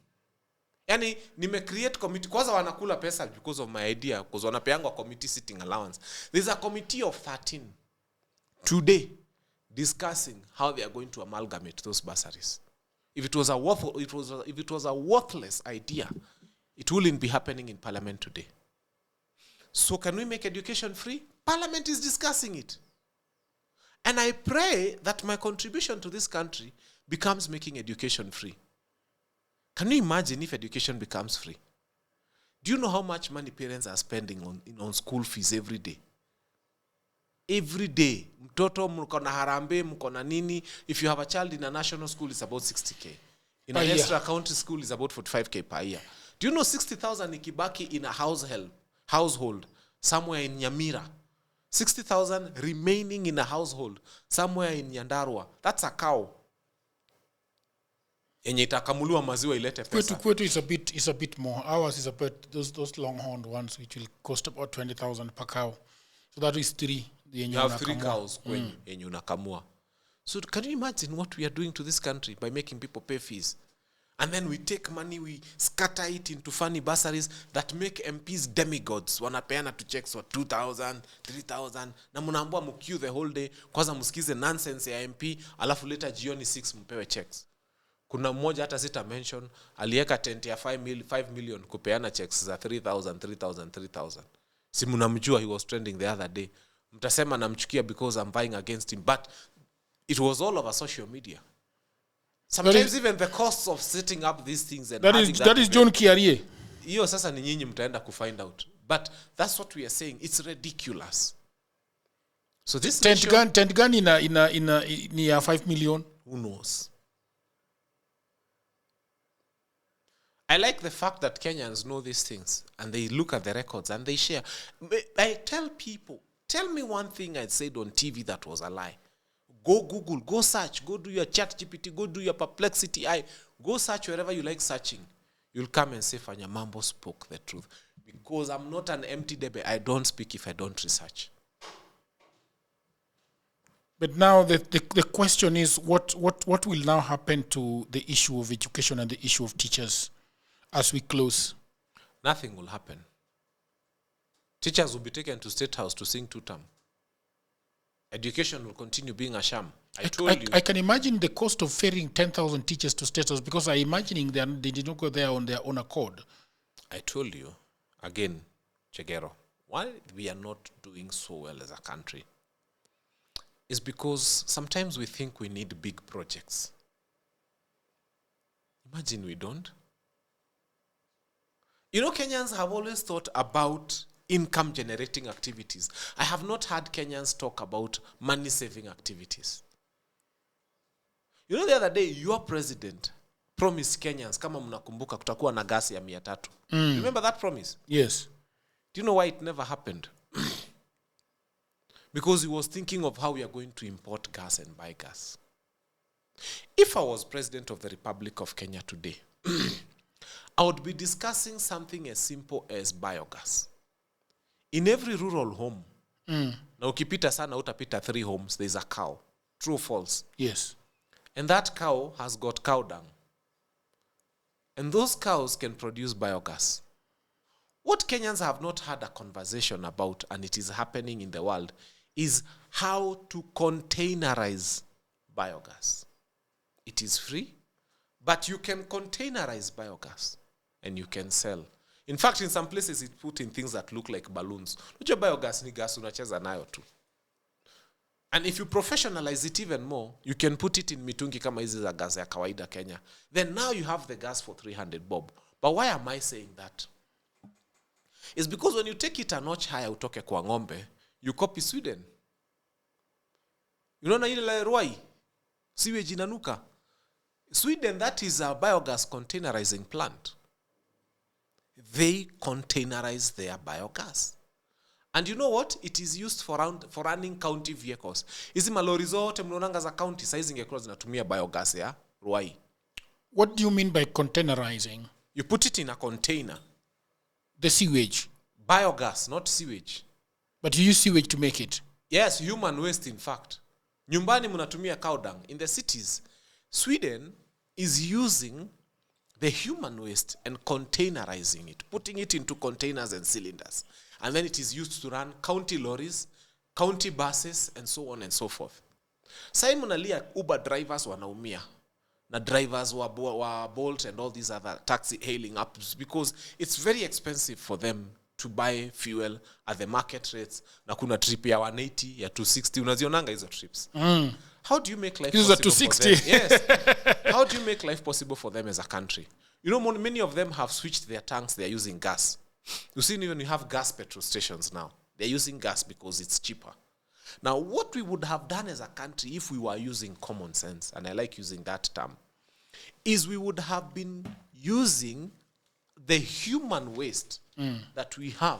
Yani nime create committee. Kwanza wanakula pesa because of my idea. Because wanapeangwa committee sitting allowance. There's a committee of 13 today discussing how they are going to amalgamate those bursaries. If it was a worthless idea, it wouldn't be happening in Parliament today. So can we make education free? Parliament is discussing it. And I pray that my contribution to this country becomes making education free. Can you imagine if education becomes free? Do you know how much money parents are spending on school fees every day? Every day. Mtoto mkona harambe, mkona nini. If you have a child in a national school, it's about 60K. In an extra county school, it's about 45K per year. Do you know 60,000 ikibaki in a household somewhere in Nyamira? 60,000 remaining in a household somewhere in Nyandarua. That's a cow. Enye itakamuliwa maziwa ilete pesa. Kwetu is a bit more. Ours is about those long-horned ones, which will cost about 20,000 per cow. So that is 3. You have 3 cows when enye unakamua. So can you imagine what we are doing to this country by making people pay fees? And then we take money, we scatter it into funny bursaries that make MPs demigods. Wanapeana to checks for 2,000, 3,000. Na munaambua mukiu the whole day. Kwanza musikize nonsense ya MP. Alafu later jioni 6 mpewe checks. Kuna mmoja hata sita mention. Alieka tent ya 5 million kupeana checks za 3,000. Si munamjua, he was trending the other day. Mtasema namchukia because I'm vying against him. But it was all over social media. Sometimes even the costs of setting up these things and that is John Kiarie. Hiyo sasa ni nyinyi mtaenda kufind out. But that's what we are saying. It's ridiculous. So this tent gun in a 5 million. Who knows? I like the fact that Kenyans know these things and they look at the records and they share. I tell people, tell me one thing I said on TV that was a lie. Go Google, go search, go do your ChatGPT, go do your Perplexity. Go search wherever you like searching. You'll come and say Fanya Mambo spoke the truth. Because I'm not an empty debe. I don't speak if I don't research. But now the question is, what will now happen to the issue of education and the issue of teachers as we close? Nothing will happen. Teachers will be taken to State House to sing tutam. Education will continue being a sham. I can imagine the cost of ferrying 10,000 teachers to State House, because I'm imagining they did not go there on their own accord. I told you, again, Chegero, why we are not doing so well as a country is because sometimes we think we need big projects. Imagine we don't. You know, Kenyans have always thought about income-generating activities. I have not heard Kenyans talk about money-saving activities. You know, the other day, your president promised Kenyans, kama mnakumbuka, kutakuwa na gas ya 300. Remember that promise? Yes. Do you know why it never happened? Because he was thinking of how we are going to import gas and buy gas. If I was president of the Republic of Kenya today, I would be discussing something as simple as biogas. In every rural home, na ukipita sana utapita 3 homes, there's a cow. True or false? Yes. And that cow has got cow dung. And those cows can produce biogas. What Kenyans have not had a conversation about, and it is happening in the world, is how to containerize biogas. It is free, but you can containerize biogas and you can sell. In fact, in some places, it's put in things that look like balloons. Unajua biogas ni gas unacheza nayo tu. And if you professionalize it even more, you can put it in mitungi kama hizi za gas ya kawaida Kenya. Then now you have the gas for 300 bob. But why am I saying that? It's because when you take it a notch higher utoke kwa ng'ombe, you copy Sweden. Unaona ile la Ruai? Siwe jinanuka. Sweden, that is a biogas containerizing plant. They containerize their biogas. And you know what? It is used for running county vehicles. Hizi malori zote mnaonanga za county size ingekuwa zinatumia biogas ya Ruai. What do you mean by containerizing? You put it in a container. The sewage. Biogas, not sewage. But you use sewage to make it? Yes, human waste in fact. Nyumbani mnatumia cow dung. In the cities, Sweden is using the human waste and containerizing it, putting it into containers and cylinders. And then it is used to run county lorries, county buses, and so on and so forth. Sai mnalia Uber drivers wanaumia. Na drivers wa Bolt and all these other taxi hailing apps because it's very expensive for them to buy fuel at the market rates. Na kuna trip ya 180, ya 260. Unazionanga hizo trips. How do you make life possible for them? Yes. How do you make life possible for them as a country? You know, many of them have switched their tanks. They're using gas. You see, even you have gas petrol stations now. They're using gas because it's cheaper. Now, what we would have done as a country if we were using common sense, and I like using that term, is we would have been using the human waste that we have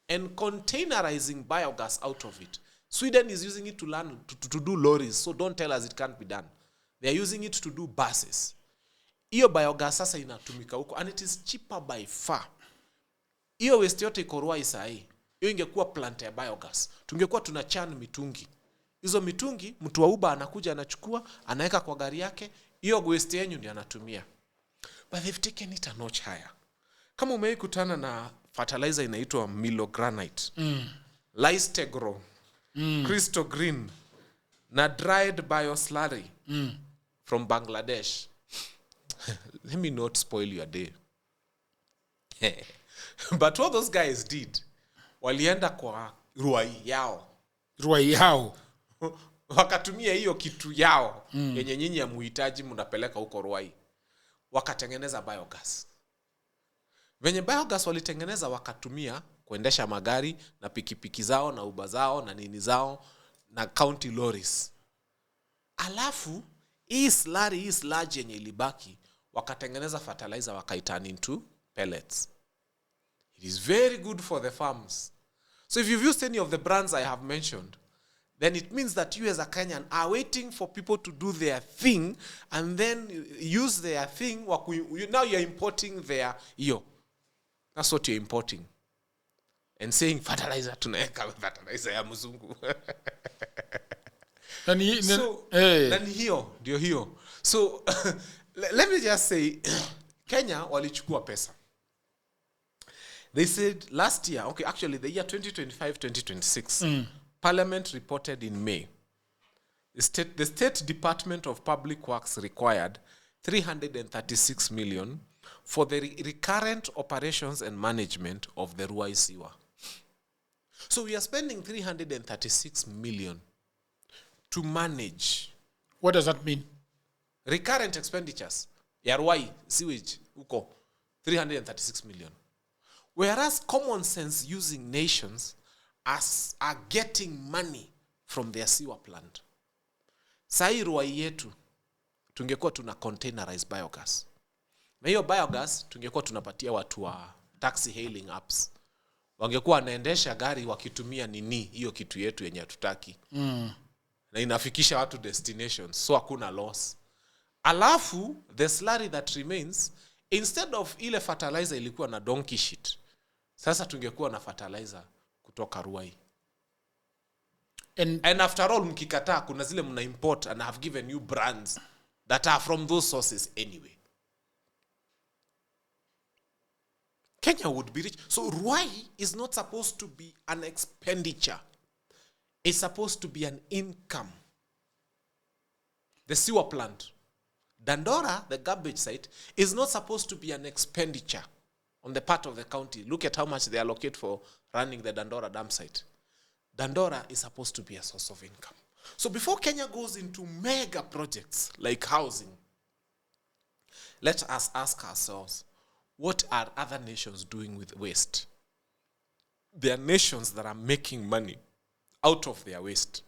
and containerizing biogas out of it. Sweden is using it to do lorries, so don't tell us it can't be done. They are using it to do buses. Iyo biogas sasa inatumika huko, and it is cheaper by far. Iyo waste yote iko Ruai sahi. Iyo ingekuwa plant ya biogas. Tungekuwa tunachan mitungi. Hizo mitungi, mtu wa Uber anakuja anachukua, anaweka kwa gari yake, iyo waste yenyu ndiyo anatumia. But they've taken it a notch higher. Kama umewahi kutana na fertilizer inaitwa Milogranite, Lystegro, Crystal Green, na dried bioslurry from Bangladesh. Let me not spoil your day. But what those guys did, walienda kwa Ruai yao. Ruai yao. Wakatumia hiyo kitu yao yenye nyinyi ya muhitaji mnapeleka huko Ruai. Wakatengeneza biogas. Venye biogas walitengeneza wakatumia kuendesha magari na pikipiki zao na Uber zao na nini zao na county lorries. Alafu hii sludge yenye ilibaki wakatengeneza fertilizer wakaiturn into pellets. It is very good for the farms. So if you've used any of the brands I have mentioned, then it means that you as a Kenyan are waiting for people to do their thing and then use their thing. Now you're importing their iyo. That's what you're importing. And saying fertilizer tunaweka fertilizer ya mzungu. Nani hiyo. So let me just say Kenya walichukua pesa. They said last year, okay, actually the year 2025-2026, Parliament reported in May. The State Department of Public Works required 336 million for the recurrent operations and management of the Ruai Siwa. So we are spending 336 million to manage. What does that mean? Recurrent expenditures. Ya Ruai, sewage, uko, 336 million. Whereas common sense using nations are getting money from their sewer plant. Sai Ruai yetu, tungekuwa tuna containerize biogas. Na hiyo biogas, tungekuwa tunapatia watu wa taxi hailing apps. Wangekuwa wanaendesha gari wakitumia nini hiyo kitu yetu yenye hatutaki. Na inafikisha watu destinations, so hakuna loss. Alafu, the slurry that remains, instead of ile fertilizer ilikuwa na donkey shit, sasa tungekuwa na fertilizer kutoka Ruai. And after all, mkikataa, kuna zile mna import and have given you brands that are from those sources anyway. Kenya would be rich. So Ruai is not supposed to be an expenditure. It's supposed to be an income. The sewer plant, Dandora, the garbage site, is not supposed to be an expenditure on the part of the county. Look at how much they allocate for running the Dandora dam site. Dandora is supposed to be a source of income. So before Kenya goes into mega projects like housing, let us ask ourselves, what are other nations doing with waste? There are nations that are making money out of their waste.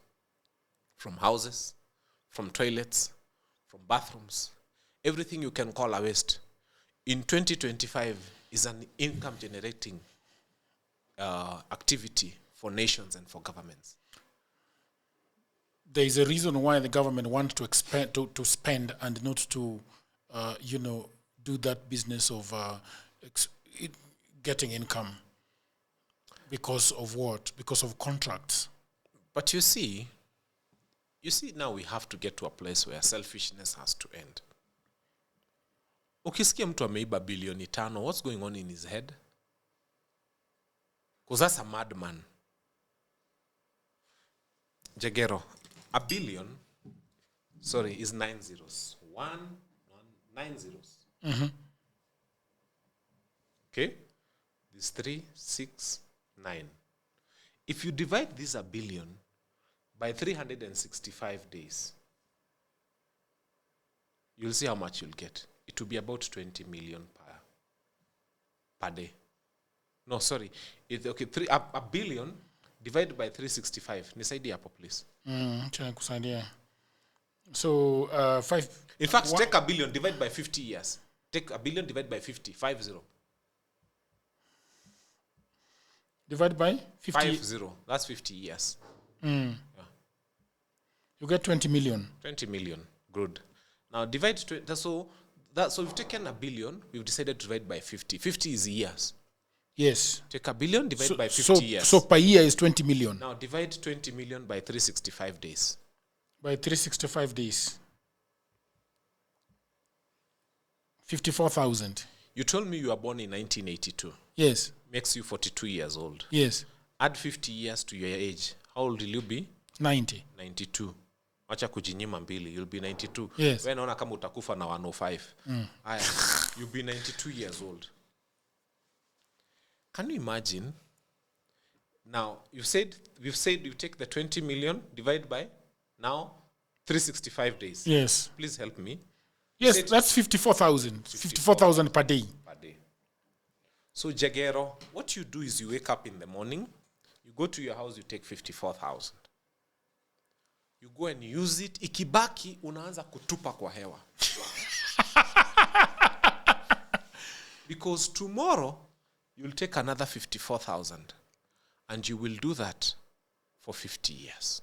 From houses, from toilets, from bathrooms. Everything you can call a waste. In 2025 is an income generating activity for nations and for governments. There is a reason why the government wants to expand, to spend and not to, do that business of getting income. Because of what? Because of contracts. But you see now we have to get to a place where selfishness has to end. Ukisikia mtu ameiba bilioni 5, what's going on in his head? Because that's a madman. Jagero, a billion, is 9 zeros. 9 zeros. Mm-hmm. Okay? This 3, 6, 9. If you divide this a billion by 365 days, you'll see how much you'll get. It will be about 20 million per day. No, sorry. A billion divided by 365. Nisaidie hapo, please. So, 5... In fact, take a billion, divide by 50 years. Take a billion, divide by 50. 50. Divide by 50? 50. That's 50 years. Yeah. You get 20 million. 20 million. Good. Now, divide... So we've taken a billion. We've decided to divide by 50. 50 is years. Yes. Take a billion, divide by 50 years. So per year is 20 million. Now, divide 20 million by 365 days. By 365 days. 54,000. You told me you were born in 1982. Yes. Makes you 42 years old. Yes. Add 50 years to your age. How old will you be? 90. 92. Acha kujinyima mbili. You'll be 92. Yes. Wewe naona kama utakufa na 105. Aya, you'll be 92 years old. Can you imagine? Now, we've said you take the 20 million, divide by now 365 days. Yes. Please help me. Yes, that's 54,000. 54,000 per day. Per day. So, Jagero, what you do is you wake up in the morning, you go to your house, you take 54,000. You go and use it. Ikibaki, unaanza kutupa kwa hewa. Because tomorrow, you'll take another 54,000. And you will do that for 50 years.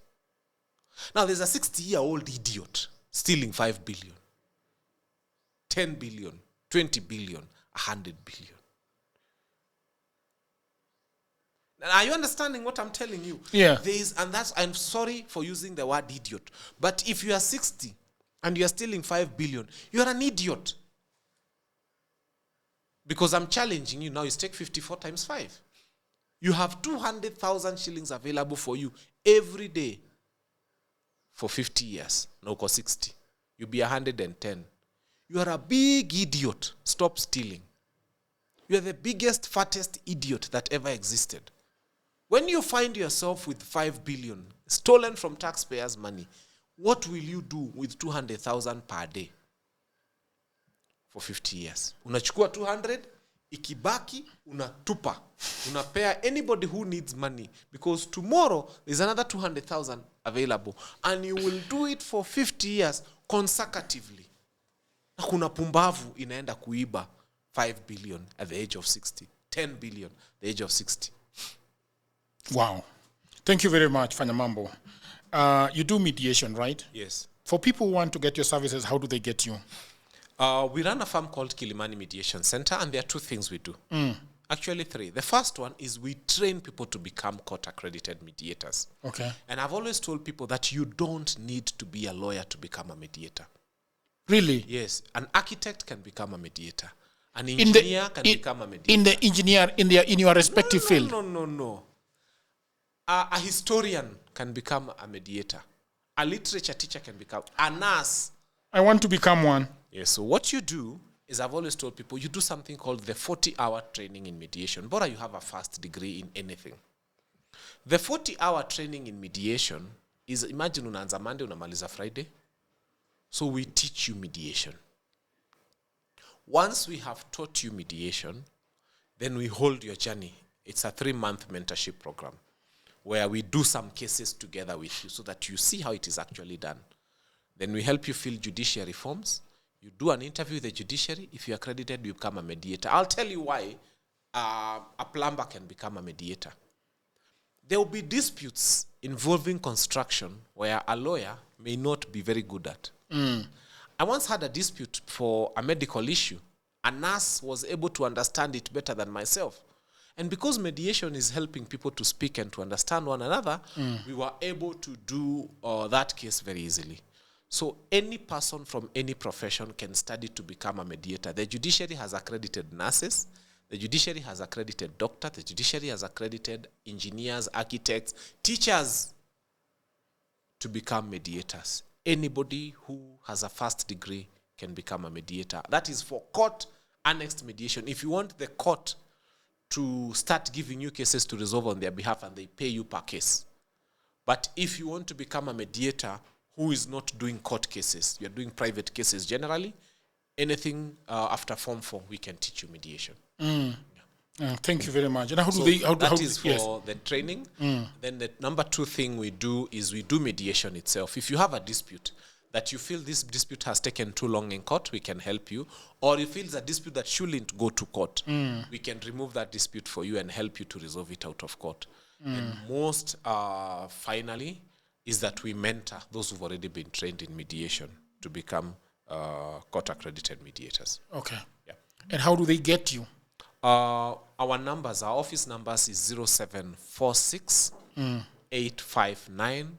Now, there's a 60-year-old idiot stealing 5 billion, 10 billion, 20 billion, 100 billion. Are you understanding what I'm telling you? Yeah. I'm sorry for using the word idiot. But if you are 60 and you are stealing 5 billion, you are an idiot. Because I'm challenging you now is take 54 times 5. You have 200,000 shillings available for you every day for 50 years. No, for 60. You'll be 110. You are a big idiot. Stop stealing. You are the biggest, fattest idiot that ever existed. When you find yourself with 5 billion stolen from taxpayers' money, what will you do with 200,000 per day for 50 years? Unachukua 200, ikibaki, unatupa. Unapea anybody who needs money. Because tomorrow, there's another 200,000 available. And you will do it for 50 years consecutively. Na kuna pumbavu inaenda kuiba 5 billion at the age of 60. 10 billion at the age of 60. Wow. Thank you very much, Fanya Mambo. You do mediation, right? Yes. For people who want to get your services, how do they get you? We run a firm called Kilimani Mediation Center, and there are 2 things we do. Actually 3. The first one is we train people to become court-accredited mediators. Okay. And I've always told people that you don't need to be a lawyer to become a mediator. Really? Yes. An architect can become a mediator. An engineer can become a mediator. In your respective field? No. A historian can become a mediator. A literature teacher can become a nurse. I want to become one. Yes. So what you do is, I've always told people, you do something called the 40-hour training in mediation. Bora you have a first degree in anything. The 40-hour training in mediation is, imagine unaanza Monday, unamaliza Friday. So we teach you mediation. Once we have taught you mediation, then we hold your journey. It's a 3-month mentorship program where we do some cases together with you so that you see how it is actually done. Then we help you fill judiciary forms. You do an interview with the judiciary. If you're accredited, you become a mediator. I'll tell you why a plumber can become a mediator. There will be disputes involving construction where a lawyer may not be very good at. I once had a dispute for a medical issue. A nurse was able to understand it better than myself. And because mediation is helping people to speak and to understand one another, we were able to do that case very easily. So any person from any profession can study to become a mediator. The judiciary has accredited nurses. The judiciary has accredited doctors. The judiciary has accredited engineers, architects, teachers to become mediators. Anybody who has a first degree can become a mediator. That is for court-annexed mediation. If you want the court to start giving you cases to resolve on their behalf and they pay you per case. But if you want to become a mediator who is not doing court cases, you're doing private cases generally, anything after Form 4, we can teach you mediation. Thank you very much. And that is for the training. Then the number 2 thing we do is we do mediation itself. If you have a dispute that you feel this dispute has taken too long in court, we can help you. Or you feel it's a dispute that shouldn't go to court, we can remove that dispute for you and help you to resolve it out of court. And most, finally, is that we mentor those who've already been trained in mediation to become court-accredited mediators. Okay. Yeah. And how do they get you? Our numbers, our office numbers is 0746 859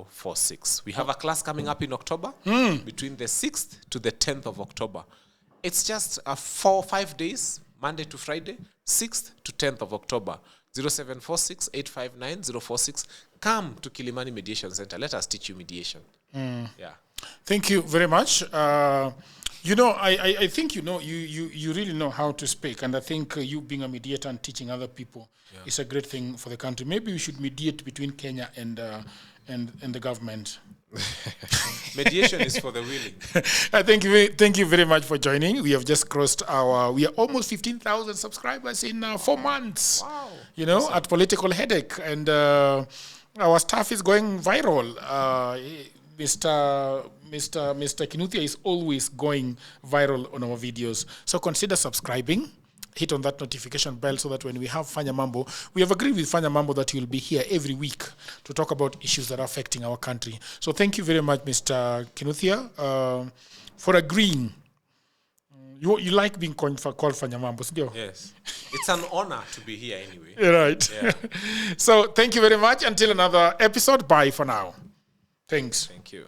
046. We have a class coming up in October, between the 6th to the 10th of October. It's just 4 or 5 days, Monday to Friday, 6th to 10th of October. 0746 859 046. Come to Kilimani Mediation Center. Let us teach you mediation. Yeah. Thank you very much. I think you really know how to speak, and I think you being a mediator and teaching other people is a great thing for the country. Maybe we should mediate between Kenya and the government. Mediation is for the willing. Thank you very much for joining. We have just crossed we are almost 15,000 subscribers in 4 months. Wow. Awesome. At Political Headache, and our stuff is going viral. Mr. Kinuthia is always going viral on our videos. So consider subscribing. Hit on that notification bell so that when we have Fanya Mambo, we have agreed with Fanya Mambo that he will be here every week to talk about issues that are affecting our country. So thank you very much, Mr. Kinuthia, for agreeing. You like being called Fanya Mambo, still? Yes. It's an honor to be here anyway. Right. Yeah. So thank you very much. Until another episode, bye for now. Thanks. Thank you.